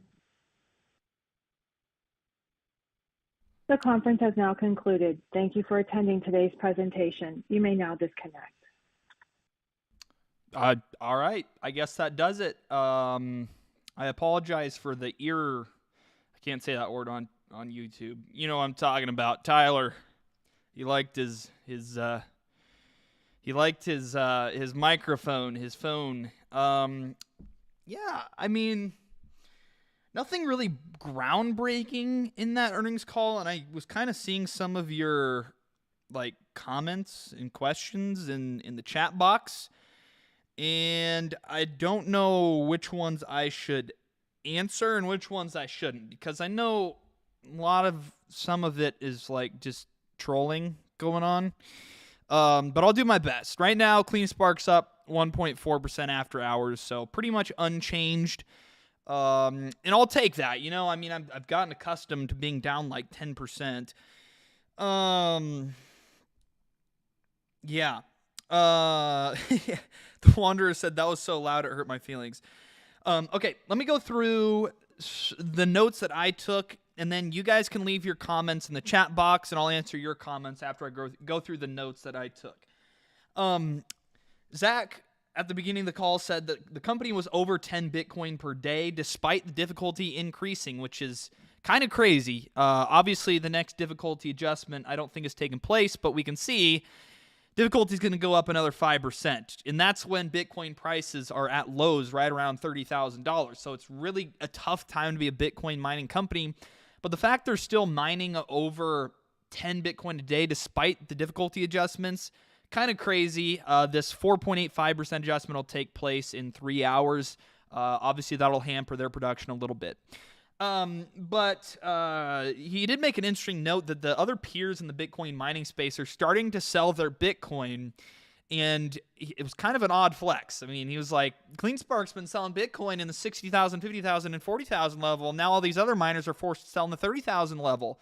The conference has now concluded. Thank you for attending today's presentation. You may now disconnect. All right. I guess that does it. I apologize for the I can't say that word on YouTube. You know what I'm talking about. Tyler, he liked his microphone, his phone. Yeah, I mean, nothing really groundbreaking in that earnings call, and I was kind of seeing some of your comments and questions in the chat box, and I don't know which ones I should answer and which ones I shouldn't, because I know some of it is just trolling going on. But I'll do my best. Right now, CleanSpark's up 1.4% after hours, so pretty much unchanged. And I'll take that. I mean, I've gotten accustomed to being down 10%. Yeah. The Wanderer said that was so loud it hurt my feelings. Okay, let me go through the notes that I took, and then you guys can leave your comments in the chat box, and I'll answer your comments after I go through the notes that I took. Zach, at the beginning of the call, said that the company was over 10 Bitcoin per day, despite the difficulty increasing, which is kind of crazy. Obviously, the next difficulty adjustment I don't think has taken place, but we can see difficulty is going to go up another 5%, and that's when Bitcoin prices are at lows right around $30,000. So it's really a tough time to be a Bitcoin mining company. But the fact they're still mining over 10 Bitcoin a day despite the difficulty adjustments, kind of crazy. This 4.85% adjustment will take place in 3 hours. Obviously, that'll hamper their production a little bit. But he did make an interesting note that the other peers in the Bitcoin mining space are starting to sell their Bitcoin, and it was kind of an odd flex. I mean, he was like, CleanSpark's been selling Bitcoin in the 60,000, 50,000, and 40,000 level, and now all these other miners are forced to sell in the 30,000 level.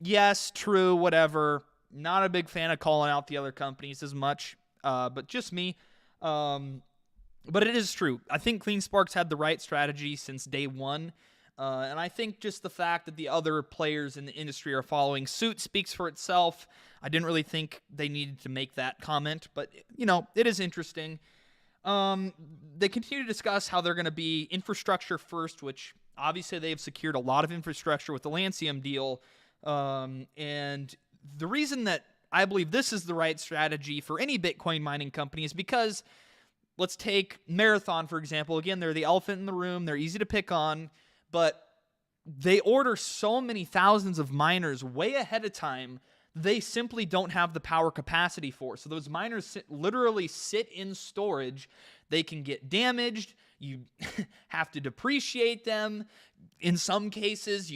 Yes, true, whatever. Not a big fan of calling out the other companies as much, but just me. But it is true. I think CleanSpark's had the right strategy since day one. And I think just the fact that the other players in the industry are following suit speaks for itself. I didn't really think they needed to make that comment, but, it is interesting. They continue to discuss how they're going to be infrastructure first, which obviously they've secured a lot of infrastructure with the Lancium deal. And the reason that I believe this is the right strategy for any Bitcoin mining company is because let's take Marathon, for example. Again, they're the elephant in the room. They're easy to pick on, but they order so many thousands of miners way ahead of time, they simply don't have the power capacity for. So those miners literally sit in storage. They can get damaged. You have to depreciate them. In some cases,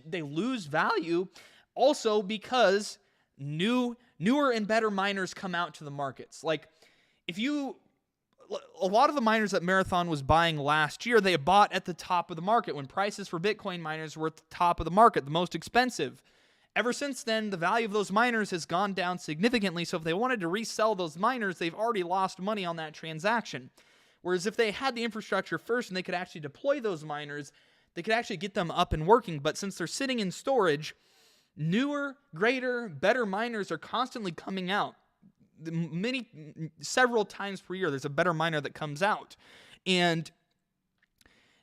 they lose value. Also because newer and better miners come out to the markets. Like a lot of the miners that Marathon was buying last year, they bought at the top of the market when prices for Bitcoin miners were at the top of the market, the most expensive. Ever since then, the value of those miners has gone down significantly, so if they wanted to resell those miners, they've already lost money on that transaction. Whereas if they had the infrastructure first and they could actually deploy those miners, they could actually get them up and working. But since they're sitting in storage, newer, greater, better miners are constantly coming out. Several times per year, there's a better miner that comes out. And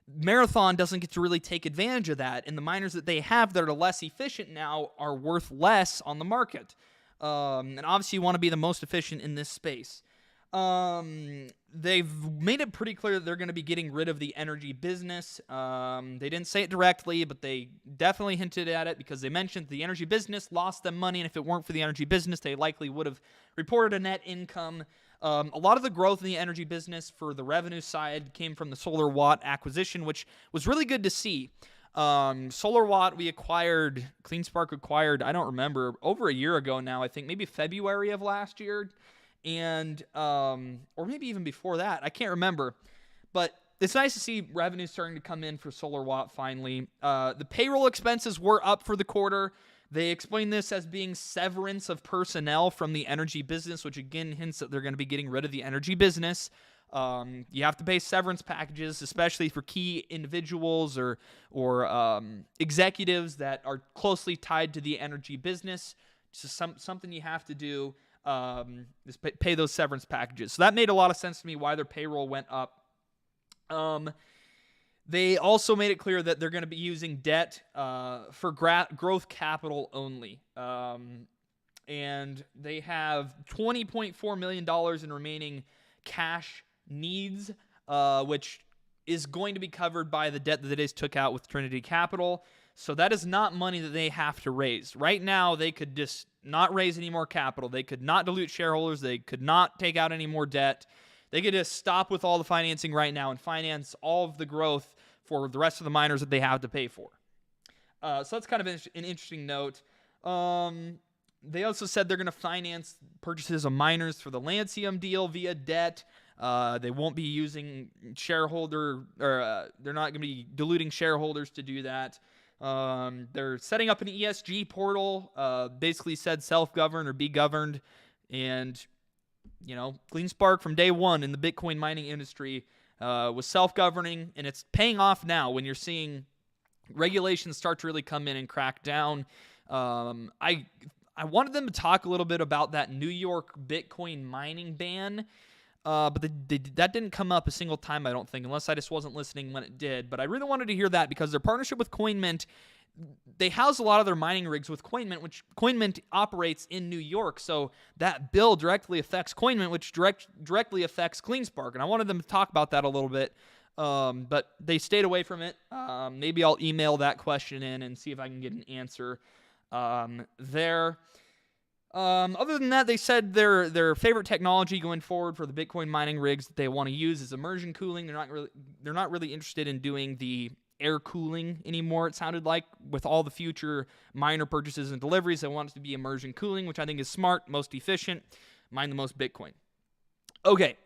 Marathon doesn't get to really take advantage of that. And the miners that they have that are less efficient now are worth less on the market. And obviously you want to be the most efficient in this space. They've made it pretty clear that they're going to be getting rid of the energy business. They didn't say it directly, but they definitely hinted at it because they mentioned the energy business lost them money, and if it weren't for the energy business, they likely would have reported a net income. A lot of the growth in the energy business for the revenue side came from the SolarWatt acquisition, which was really good to see. SolarWatt CleanSpark acquired, I don't remember, over a year ago now, I think maybe February of last year. And, or maybe even before that, I can't remember, but it's nice to see revenue starting to come in for SolarWatt finally. The payroll expenses were up for the quarter. They explain this as being severance of personnel from the energy business, which again hints that they're going to be getting rid of the energy business. You have to pay severance packages, especially for key individuals or executives that are closely tied to the energy business. It's just something you have to do. Is pay those severance packages. So that made a lot of sense to me why their payroll went up. They also made it clear that they're going to be using debt for growth capital only. And they have $20.4 million in remaining cash needs, which is going to be covered by the debt that they just took out with Trinity Capital. So that is not money that they have to raise. Right now, they could just not raise any more capital. They could not dilute shareholders. They could not take out any more debt. They could just stop with all the financing right now and finance all of the growth for the rest of the miners that they have to pay for. So that's kind of an interesting note. They also said they're going to finance purchases of miners for the Lancium deal via debt. They won't be using they're not going to be diluting shareholders to do that. They're setting up an ESG portal, basically said self-govern or be governed. And, CleanSpark from day one in the Bitcoin mining industry was self-governing, and it's paying off now when you're seeing regulations start to really come in and crack down. I wanted them to talk a little bit about that New York Bitcoin mining ban, but that didn't come up a single time, I don't think, unless I just wasn't listening when it did. But I really wanted to hear that because their partnership with CoinMint, they house a lot of their mining rigs with CoinMint, which CoinMint operates in New York. So that bill directly affects CoinMint, which directly affects CleanSpark. And I wanted them to talk about that a little bit, but they stayed away from it. Maybe I'll email that question in and see if I can get an answer there. Other than that, they said their favorite technology going forward for the Bitcoin mining rigs that they want to use is immersion cooling. They're not really interested in doing the air cooling anymore. It sounded like with all the future miner purchases and deliveries, they want it to be immersion cooling, which I think is smart, most efficient, mine the most Bitcoin. Okay.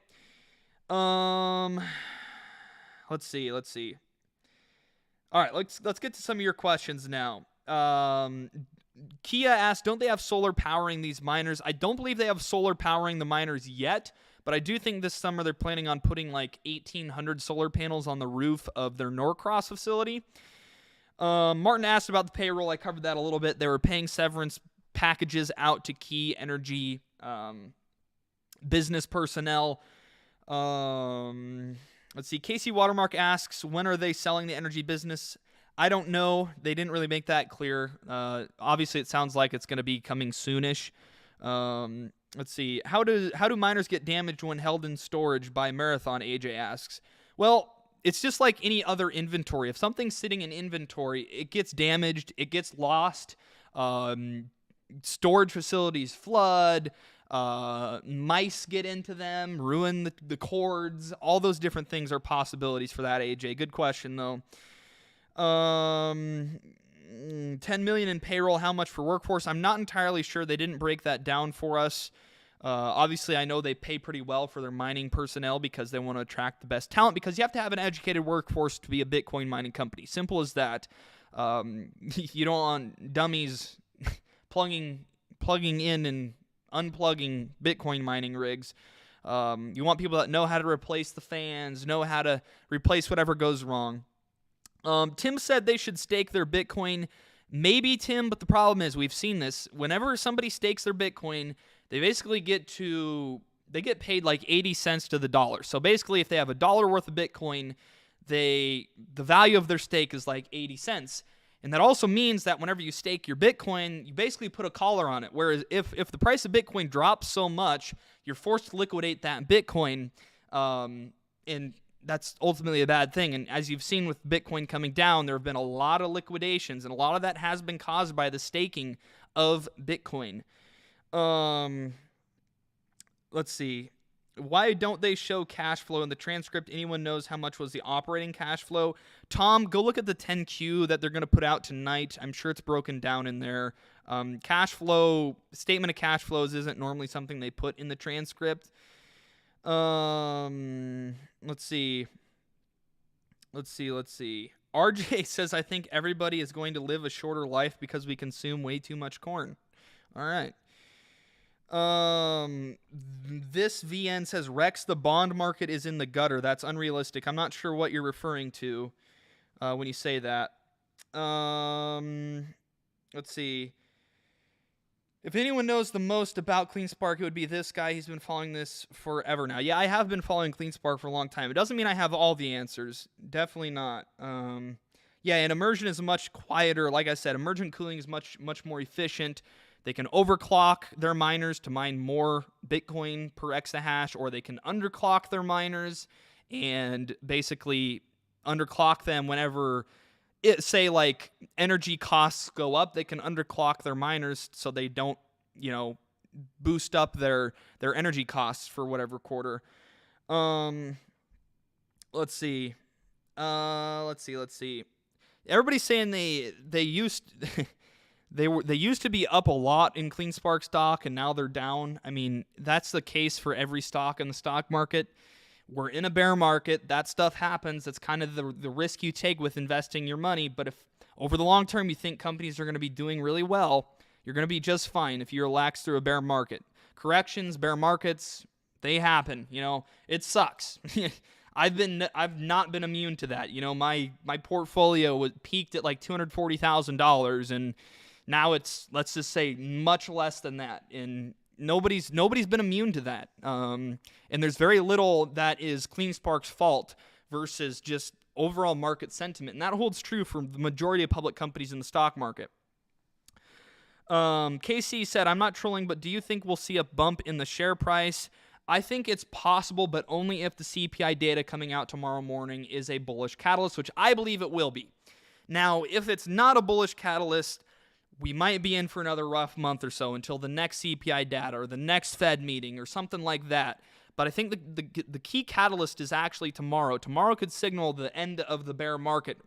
Let's see. All right, let's get to some of your questions now. Kia asked, don't they have solar powering these miners? I don't believe they have solar powering the miners yet, but I do think this summer they're planning on putting like 1,800 solar panels on the roof of their Norcross facility. Martin asked about the payroll. I covered that a little bit. They were paying severance packages out to key energy business personnel. Let's see. Casey Watermark asks, when are they selling the energy business? I don't know. They didn't really make that clear. Obviously, it sounds like it's going to be coming soonish. Let's see. How do miners get damaged when held in storage by Marathon? AJ asks. Well, it's just like any other inventory. If something's sitting in inventory, it gets damaged, it gets lost. Storage facilities flood. Mice get into them, ruin the cords. All those different things are possibilities for that, AJ. Good question, though. 10 million in payroll. How much for workforce? I'm not entirely sure. They didn't break that down for us. Obviously, I know they pay pretty well for their mining personnel because they want to attract the best talent, because you have to have an educated workforce to be a Bitcoin mining company. Simple as that. You don't want dummies plugging in and unplugging Bitcoin mining rigs. You want people that know how to replace the fans, know how to replace whatever goes wrong. Tim said they should stake their Bitcoin. Maybe, Tim, but the problem is we've seen this. Whenever somebody stakes their Bitcoin, they basically get paid like 80 cents to the dollar. So basically, if they have $1 worth of Bitcoin, the value of their stake is like 80 cents. And that also means that whenever you stake your Bitcoin, you basically put a collar on it. Whereas if the price of Bitcoin drops so much, you're forced to liquidate that Bitcoin, and that's ultimately a bad thing. And as you've seen with Bitcoin coming down, there have been a lot of liquidations, and a lot of that has been caused by the staking of Bitcoin. Let's see. Why don't they show cash flow in the transcript? Anyone knows how much was the operating cash flow? Tom, go look at the 10Q that they're going to put out tonight. I'm sure it's broken down in there. Cash flow, statement of cash flows isn't normally something they put in the transcript. Let's see. RJ says, I think everybody is going to live a shorter life because we consume way too much corn. All right. This VN says, Rex, the bond market is in the gutter. That's unrealistic. I'm not sure what you're referring to when you say that. Let's see. If anyone knows the most about CleanSpark, it would be this guy. He's been following this forever now. Yeah, I have been following CleanSpark for a long time. It doesn't mean I have all the answers. Definitely not. Yeah, and immersion is much quieter. Like I said, immersion cooling is much more efficient. They can overclock their miners to mine more Bitcoin per exahash, or they can underclock their miners and basically underclock them whenever say like energy costs go up. They can underclock their miners so they don't, boost up their energy costs for whatever quarter. Let's see. Everybody's saying they used they used to be up a lot in CleanSpark stock, and now they're down. I mean, that's the case for every stock in the stock market. We're in a bear market. That stuff happens. That's kind of the risk you take with investing your money. But if over the long term you think companies are going to be doing really well, you're going to be just fine if you relax through a bear market. Corrections, bear markets, they happen. It sucks. I've not been immune to that. My portfolio was peaked at like $240,000, and now it's, let's just say, much less than that. And nobody's been immune to that. And there's very little that is CleanSpark's fault versus just overall market sentiment. And that holds true for the majority of public companies in the stock market. KC said, I'm not trolling, but do you think we'll see a bump in the share price? I think it's possible, but only if the CPI data coming out tomorrow morning is a bullish catalyst, which I believe it will be. Now, if it's not a bullish catalyst, we might be in for another rough month or so until the next CPI data or the next Fed meeting or something like that. But I think the key catalyst is actually tomorrow. Tomorrow could signal the end of the bear market.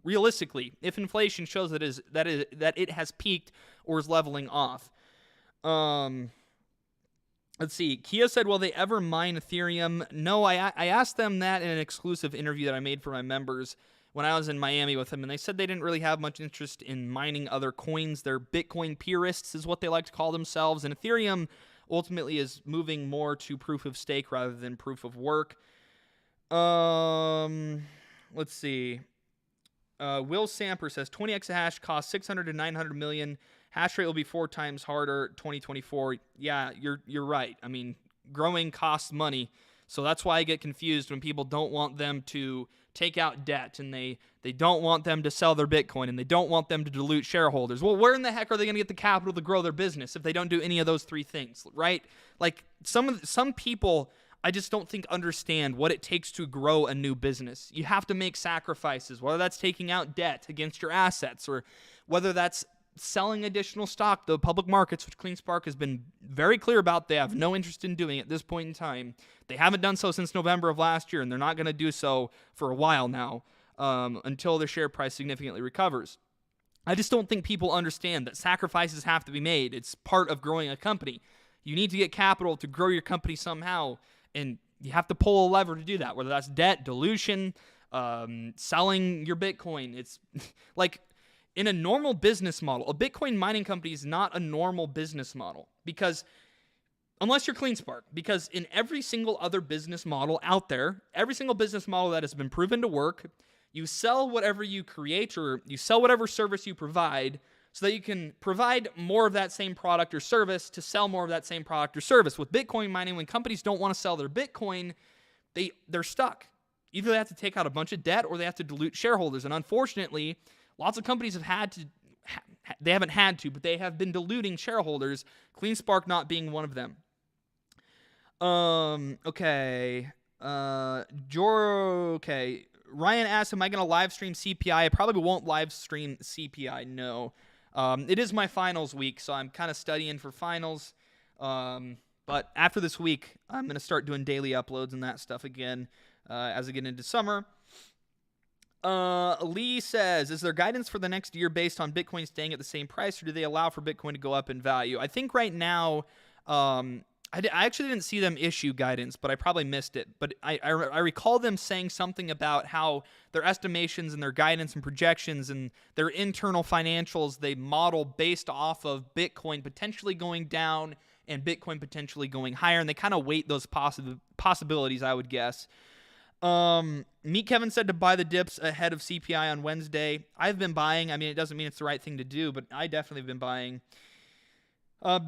Realistically, if inflation shows that it has peaked or is leveling off. Let's see. Kia said, will they ever mine Ethereum? No, I asked them that in an exclusive interview that I made for my members when I was in Miami with them, and they said they didn't really have much interest in mining other coins. They're Bitcoin purists is what they like to call themselves, and Ethereum ultimately is moving more to proof of stake rather than proof of work. Let's see. Will Samper says 20 exahash costs 600 to 900 million. Hash rate will be 4 times harder 2024. Yeah, you're right. I mean, growing costs money. So that's why I get confused when people don't want them to take out debt, and they don't want them to sell their Bitcoin, and they don't want them to dilute shareholders. Well, where in the heck are they going to get the capital to grow their business if they don't do any of those three things, right? Like some people, I just don't think understand what it takes to grow a new business. You have to make sacrifices, whether that's taking out debt against your assets or whether that's selling additional stock, the public markets, which CleanSpark has been very clear about. They have no interest in doing at this point in time. They haven't done so since November of last year, and they're not going to do so for a while now until their share price significantly recovers. I just don't think people understand that sacrifices have to be made. It's part of growing a company. You need to get capital to grow your company somehow, and you have to pull a lever to do that, whether that's debt, dilution, selling your Bitcoin. It's like in a normal business model, a Bitcoin mining company is not a normal business model because unless you're CleanSpark, because in every single other business model out there, every single business model that has been proven to work, you sell whatever you create or you sell whatever service you provide so that you can provide more of that same product or service to sell more of that same product or service. With Bitcoin mining, when companies don't want to sell their Bitcoin, they're stuck. Either they have to take out a bunch of debt or they have to dilute shareholders. And unfortunately, lots of companies they haven't had to, but they have been diluting shareholders, CleanSpark not being one of them. Okay. Okay. Ryan asked, am I going to live stream CPI? I probably won't live stream CPI, no. It is my finals week, so I'm kind of studying for finals. But after this week, I'm going to start doing daily uploads and that stuff again as I get into summer. Lee says, is there guidance for the next year based on Bitcoin staying at the same price, or do they allow for Bitcoin to go up in value? I think right now, I actually didn't see them issue guidance, but I probably missed it. But I recall them saying something about how their estimations and their guidance and projections and their internal financials, they model based off of Bitcoin potentially going down and Bitcoin potentially going higher, and they kind of weight those possibilities, I would guess. Meet Kevin said to buy the dips ahead of CPI on Wednesday. I've been buying. I mean, it doesn't mean it's the right thing to do, but I definitely have been buying.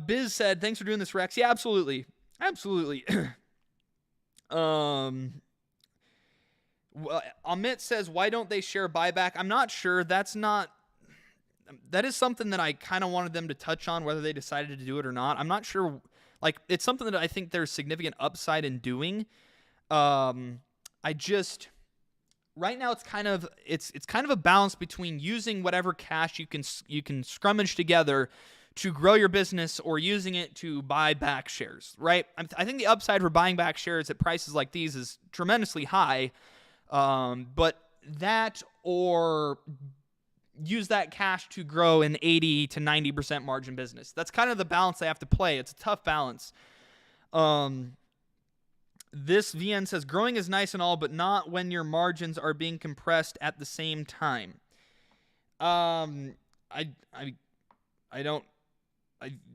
Biz said, thanks for doing this, Rex. Yeah, absolutely. Absolutely. Well, Amit says, why don't they share buyback? I'm not sure. That is something that I kind of wanted them to touch on, whether they decided to do it or not. I'm not sure. Like, it's something that I think there's significant upside in doing. Right now it's kind of a balance between using whatever cash you can scrummage together to grow your business or using it to buy back shares, right? I think the upside for buying back shares at prices like these is tremendously high, but that or use that cash to grow an 80 to 90% margin business. That's kind of the balance they have to play. It's a tough balance. This VN says, growing is nice and all, but not when your margins are being compressed at the same time.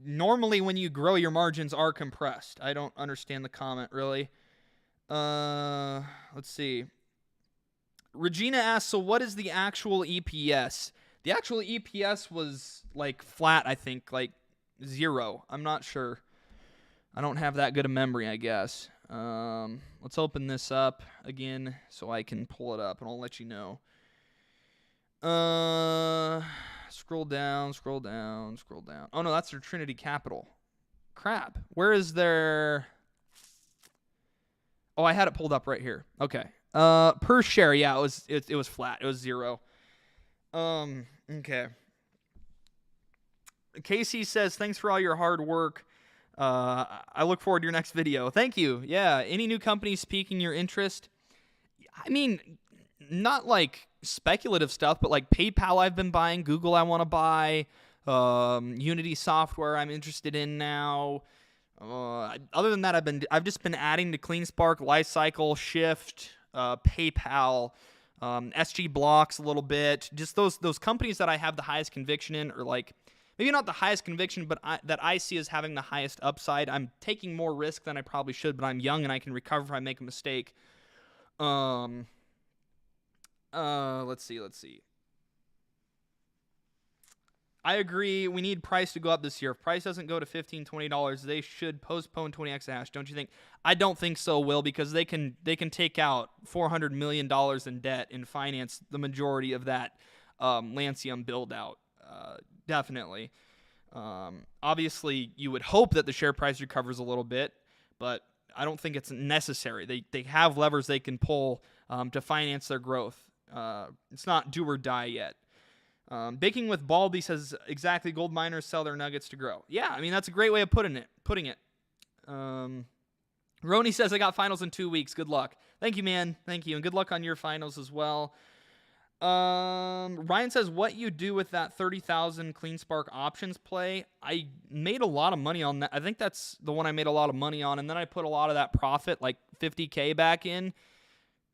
Normally when you grow, your margins are compressed. I don't understand the comment, really. Let's see. Regina asks, so what is the actual EPS? The actual EPS was, like, flat, I think, like 0. I'm not sure. I don't have that good a memory, I guess. Let's open this up again so I can pull it up, and I'll let you know. Scroll down. Oh, no, that's their Trinity Capital. Crap. Where is their... Oh, I had it pulled up right here. Okay. Per share, yeah, it was flat. It was 0. Okay. Casey says, thanks for all your hard work. I look forward to your next video. Thank you. Yeah. Any new companies piquing your interest? I mean, not like speculative stuff, but like PayPal I've been buying, Google I want to buy, Unity Software I'm interested in now. Other than that, I've just been adding to CleanSpark, Lifecycle, Shift, PayPal, SG Blocks a little bit. Just those companies that I have the highest conviction in, or like maybe not the highest conviction, but that I see as having the highest upside. I'm taking more risk than I probably should, but I'm young and I can recover if I make a mistake. Let's see. I agree. We need price to go up this year. If price doesn't go to $15, $20, they should postpone 20 exahash. Don't you think? I don't think so, Will, because they can take out $400 million in debt and finance the majority of that Lancium build out. Definitely. Obviously, you would hope that the share price recovers a little bit, but I don't think it's necessary. They have levers they can pull to finance their growth. It's not do or die yet. Baking with Baldy says exactly, gold miners sell their nuggets to grow. Yeah, I mean, that's a great way of putting it. Roni says, I got finals in 2 weeks. Good luck. Thank you, man. Thank you. And good luck on your finals as well. Ryan says, what you do with that 30,000 CleanSpark options play? I made a lot of money on that. I think that's the one I made a lot of money on. And then I put a lot of that profit, like $50K back in.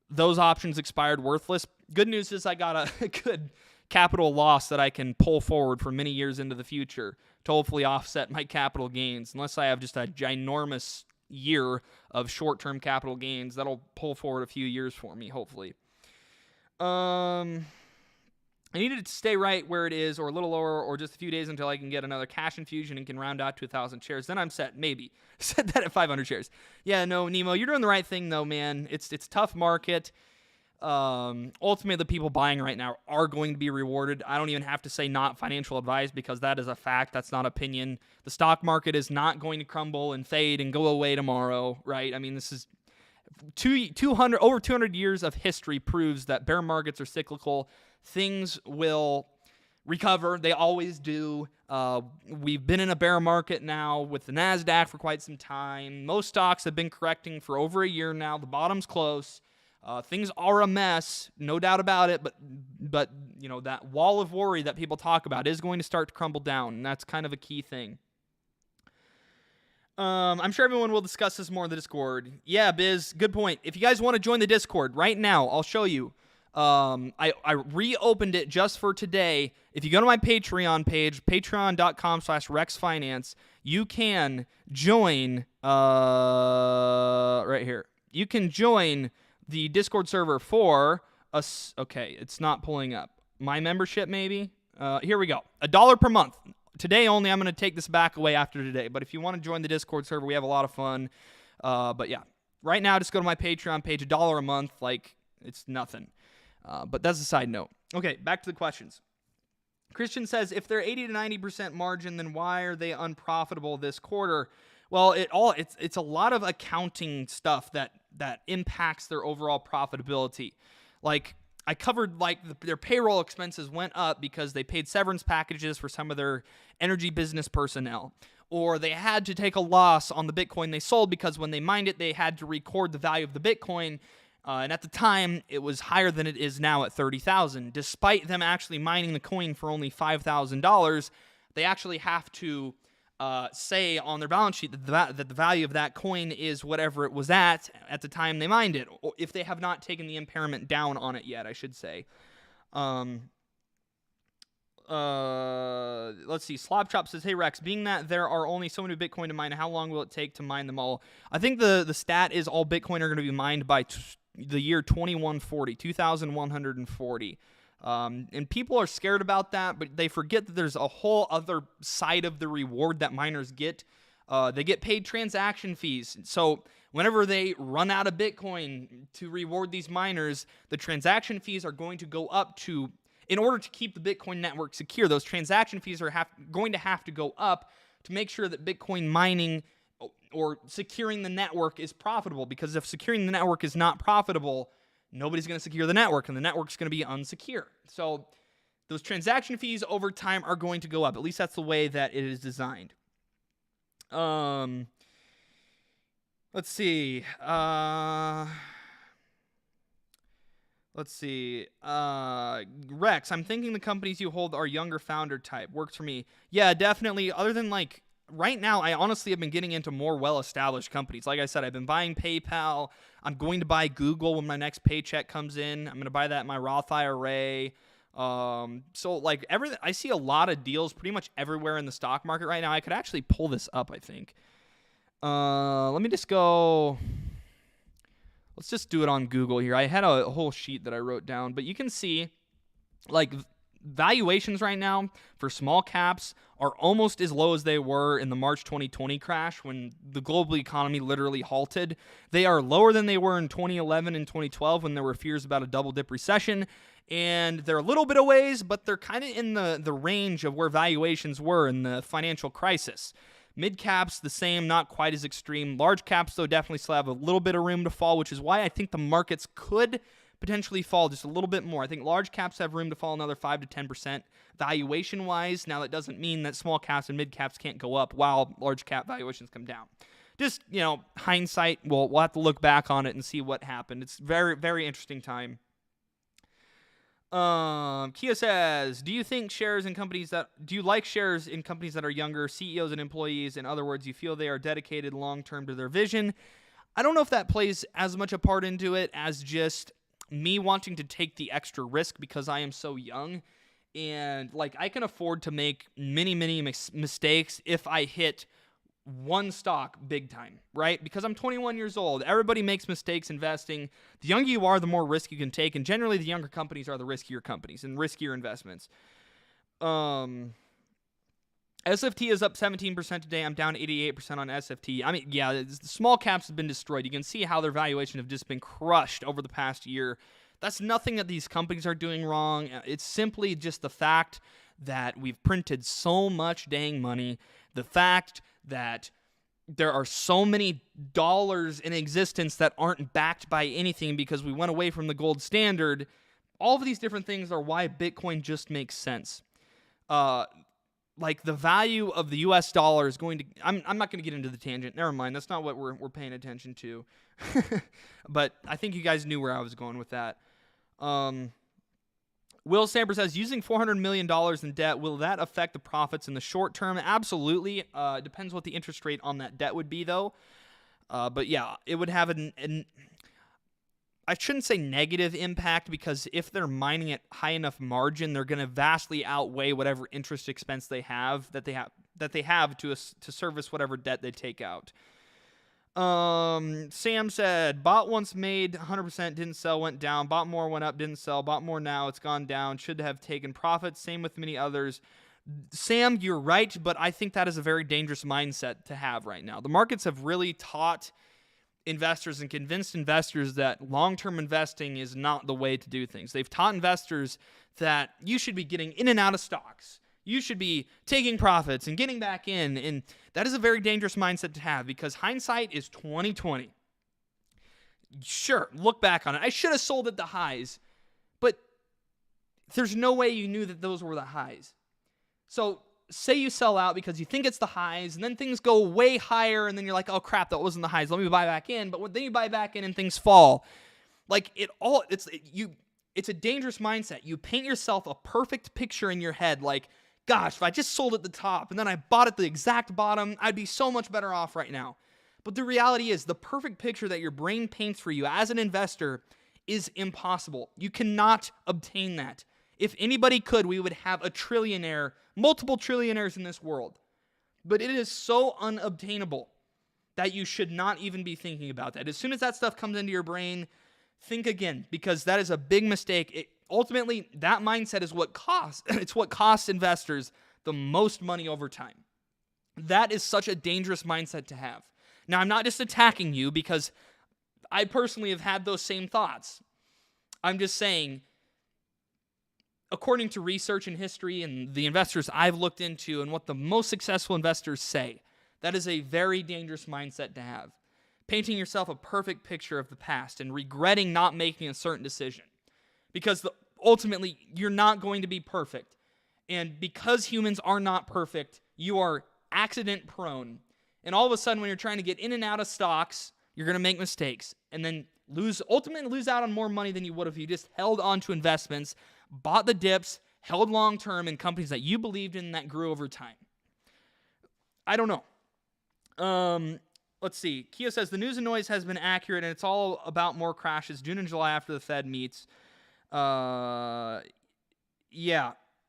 Those options expired worthless. Good news is I got a good capital loss that I can pull forward for many years into the future to hopefully offset my capital gains. Unless I have just a ginormous year of short-term capital gains, that'll pull forward a few years for me, hopefully. I need it to stay right where it is or a little lower or just a few days until I can get another cash infusion and can round out to 1,000 shares. Then I'm set, maybe. Set that at 500 shares. Yeah, no, Nemo, you're doing the right thing, though, man. It's a tough market. Ultimately, the people buying right now are going to be rewarded. I don't even have to say not financial advice because that is a fact. That's not opinion. The stock market is not going to crumble and fade and go away tomorrow, right? I mean, this is over 200 years of history proves that bear markets are cyclical. Things will recover. They always do. We've been in a bear market now with the NASDAQ for quite some time. Most stocks have been correcting for over a year now. The bottom's close. Things are a mess, no doubt about it, but you know, that wall of worry that people talk about is going to start to crumble down, and that's kind of a key thing. I'm sure everyone will discuss this more in the Discord. Yeah, Biz, good point. If you guys want to join the Discord right now, I'll show you. I reopened it just for today. If you go to my Patreon page, patreon.com/RexFinance, you can join, right here. You can join the Discord server for us. Okay, it's not pulling up. My membership, maybe? Here we go. $1 per month. Today only. I'm going to take this back away after today. But if you want to join the Discord server, we have a lot of fun. But yeah, right now, just go to my Patreon page. $1 a month. Like, it's nothing. But that's a side note. Okay, back to the questions. Christian says, if they're 80 to 90% margin, then why are they unprofitable this quarter? Well, it's a lot of accounting stuff that impacts their overall profitability. Like, I covered, like, their payroll expenses went up because they paid severance packages for some of their energy business personnel. Or they had to take a loss on the Bitcoin they sold because when they mined it, they had to record the value of the Bitcoin. And at the time, it was higher than it is now at $30,000. Despite them actually mining the coin for only $5,000, they actually have to say on their balance sheet that the value of that coin is whatever it was at the time they mined it, or if they have not taken the impairment down on it yet, I should say. Let's see. Slobchop says, hey, Rex, being that there are only so many Bitcoin to mine, how long will it take to mine them all? I think the stat is all Bitcoin are going to be mined by the year 2140. And people are scared about that, but they forget that there's a whole other side of the reward that miners get. They get paid transaction fees. So whenever they run out of Bitcoin to reward these miners, the transaction fees are going to go up to, in order to keep the Bitcoin network secure, those transaction fees are going to have to go up to make sure that Bitcoin mining or securing the network is profitable. Because if securing the network is not profitable, nobody's going to secure the network, and the network's going to be unsecure. So those transaction fees over time are going to go up. At least that's the way that it is designed. Let's see. Rex, I'm thinking the companies you hold are younger founder type. Works for me. Yeah, definitely. Other than, like, right now, I honestly have been getting into more well-established companies. Like I said, I've been buying PayPal. I'm going to buy Google when my next paycheck comes in. I'm going to buy that in my Roth IRA. So, like, I see a lot of deals pretty much everywhere in the stock market right now. I could actually pull this up, I think. Let me just go. Let's just do it on Google here. I had a whole sheet that I wrote down, but you can see, like, valuations right now for small caps are almost as low as they were in the March 2020 crash when the global economy literally halted. They are lower than they were in 2011 and 2012 when there were fears about a double-dip recession. And they're a little bit a ways, but they're kind of in the range of where valuations were in the financial crisis. Mid caps, the same, not quite as extreme. Large caps, though, definitely still have a little bit of room to fall, which is why I think the markets could potentially fall just a little bit more. I think large caps have room to fall another 5 to 10% valuation-wise. Now, that doesn't mean that small caps and mid caps can't go up while large cap valuations come down. Just, hindsight, we'll have to look back on it and see what happened. It's very, very interesting time. Kia says, do you like shares in companies that are younger, CEOs and employees? In other words, you feel they are dedicated long-term to their vision? I don't know if that plays as much a part into it as just me wanting to take the extra risk because I am so young. And I can afford to make many, many mistakes if I hit one stock big time, right? Because I'm 21 years old. Everybody makes mistakes investing. The younger you are, the more risk you can take. And generally, the younger companies are the riskier companies and riskier investments. SFT is up 17% today. I'm down 88% on SFT. I mean, yeah, the small caps have been destroyed. You can see how their valuation have just been crushed over the past year. That's nothing that these companies are doing wrong. It's simply just the fact that we've printed so much dang money. The fact that there are so many dollars in existence that aren't backed by anything because we went away from the gold standard. All of these different things are why Bitcoin just makes sense. The value of the US dollar is going to... I'm not going to get into the tangent. Never mind. That's not what we're paying attention to. But I think you guys knew where I was going with that. Will Samper says, using $400 million in debt, will that affect the profits in the short term? Absolutely. Depends what the interest rate on that debt would be, though. But yeah, it would have I shouldn't say negative impact, because if they're mining at high enough margin, they're going to vastly outweigh whatever interest expense they have to service whatever debt they take out. Sam said, bought once, made 100%, didn't sell, went down, bought more, went up, didn't sell, bought more now, it's gone down, should have taken profits, same with many others. Sam, you're right, but I think that is a very dangerous mindset to have right now. The markets have really taught investors and convinced investors that long-term investing is not the way to do things. They've taught investors that you should be getting in and out of stocks. You should be taking profits and getting back in, and that is a very dangerous mindset to have, because hindsight is 20/20. Sure, look back on it. I should have sold at the highs, but there's no way you knew that those were the highs. So say you sell out because you think it's the highs, and then things go way higher, and then you're like, oh crap, that wasn't the highs. Let me buy back in. But then you buy back in and things fall. It's a dangerous mindset. You paint yourself a perfect picture in your head, like, gosh, if I just sold at the top and then I bought at the exact bottom, I'd be so much better off right now. But the reality is, the perfect picture that your brain paints for you as an investor is impossible. You cannot obtain that. If anybody could, we would have a trillionaire, multiple trillionaires in this world. But it is so unobtainable that you should not even be thinking about that. As soon as that stuff comes into your brain, think again, because that is a big mistake. Ultimately, that mindset is what costs. It's what costs investors the most money over time. That is such a dangerous mindset to have. Now, I'm not just attacking you because I personally have had those same thoughts. I'm just saying, according to research and history and the investors I've looked into and what the most successful investors say, that is a very dangerous mindset to have. Painting yourself a perfect picture of the past and regretting not making a certain decision. Because ultimately, you're not going to be perfect. And because humans are not perfect, you are accident prone. And all of a sudden, when you're trying to get in and out of stocks, you're going to make mistakes. And then ultimately lose out on more money than you would if you just held on to investments, bought the dips, held long-term in companies that you believed in that grew over time. I don't know. Let's see. Kia says, the news and noise has been accurate, and it's all about more crashes June and July after the Fed meets. Yeah.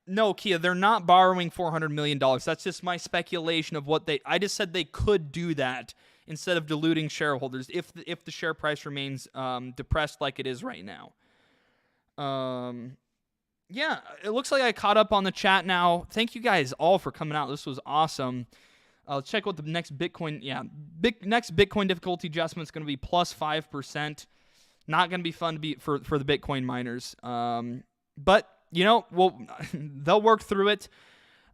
No, Kia, they're not borrowing $400 million. That's just my speculation of I just said they could do that instead of diluting shareholders if the share price remains depressed like it is right now. Yeah, it looks like I caught up on the chat now. Thank you guys all for coming out. This was awesome. Let's check what the next Bitcoin. Yeah, next Bitcoin difficulty adjustment is going to be plus 5%. Not going to be fun to be for the Bitcoin miners. But they'll work through it.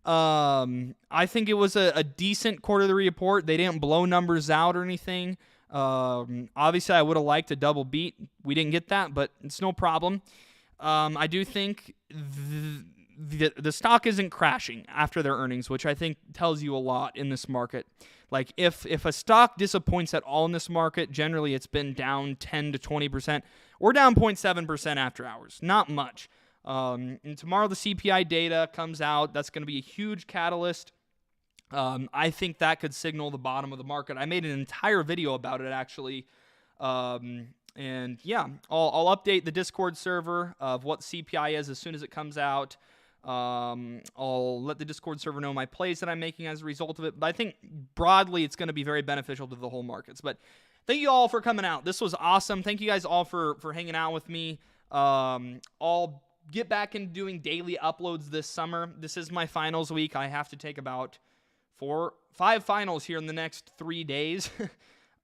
I think it was a decent quarterly report. They didn't blow numbers out or anything. Obviously, I would have liked a double beat. We didn't get that, but it's no problem. I do think the stock isn't crashing after their earnings, which I think tells you a lot in this market. Like if a stock disappoints at all in this market, generally it's been down 10 to 20%. We're down 0.7% after hours. Not much. And tomorrow the CPI data comes out. That's going to be a huge catalyst. I think that could signal the bottom of the market. I made an entire video about it actually. And yeah, I'll update the Discord server of what CPI is as soon as it comes out. I'll let the Discord server know my plays that I'm making as a result of it. But I think broadly it's going to be very beneficial to the whole markets. But thank you all for coming out. This was awesome. Thank you guys all for hanging out with me. I'll get back into doing daily uploads this summer. This is my finals week. I have to take about 5 finals here in the next 3 days.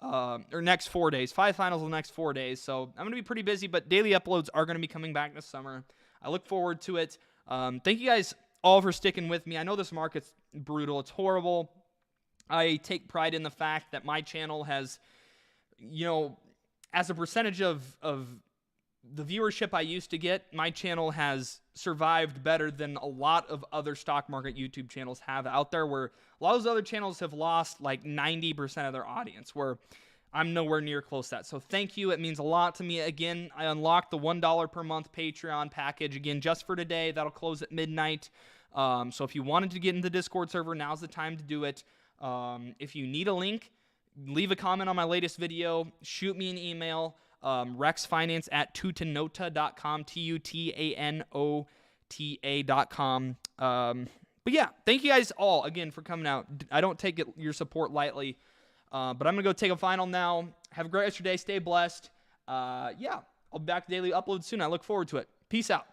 Or next 4 days. 5 finals in the next 4 days. So I'm going to be pretty busy, but daily uploads are going to be coming back this summer. I look forward to it. Thank you guys all for sticking with me. I know this market's brutal. It's horrible. I take pride in the fact that my channel has, as a percentage of the viewership I used to get, my channel has survived better than a lot of other stock market YouTube channels have out there, where a lot of those other channels have lost like 90% of their audience, where I'm nowhere near close to that. So thank you. It means a lot to me. Again, I unlocked the $1 per month Patreon package again just for today. That'll close at midnight. So if you wanted to get into the Discord server, now's the time to do it. If you need a link, leave a comment on my latest video. Shoot me an email. RexFinance at tutanota.com, tutanota.com. But yeah, thank you guys all again for coming out. I don't take your support lightly, but I'm going to go take a final now. Have a great rest of your day. Stay blessed. I'll be back to daily upload soon. I look forward to it. Peace out.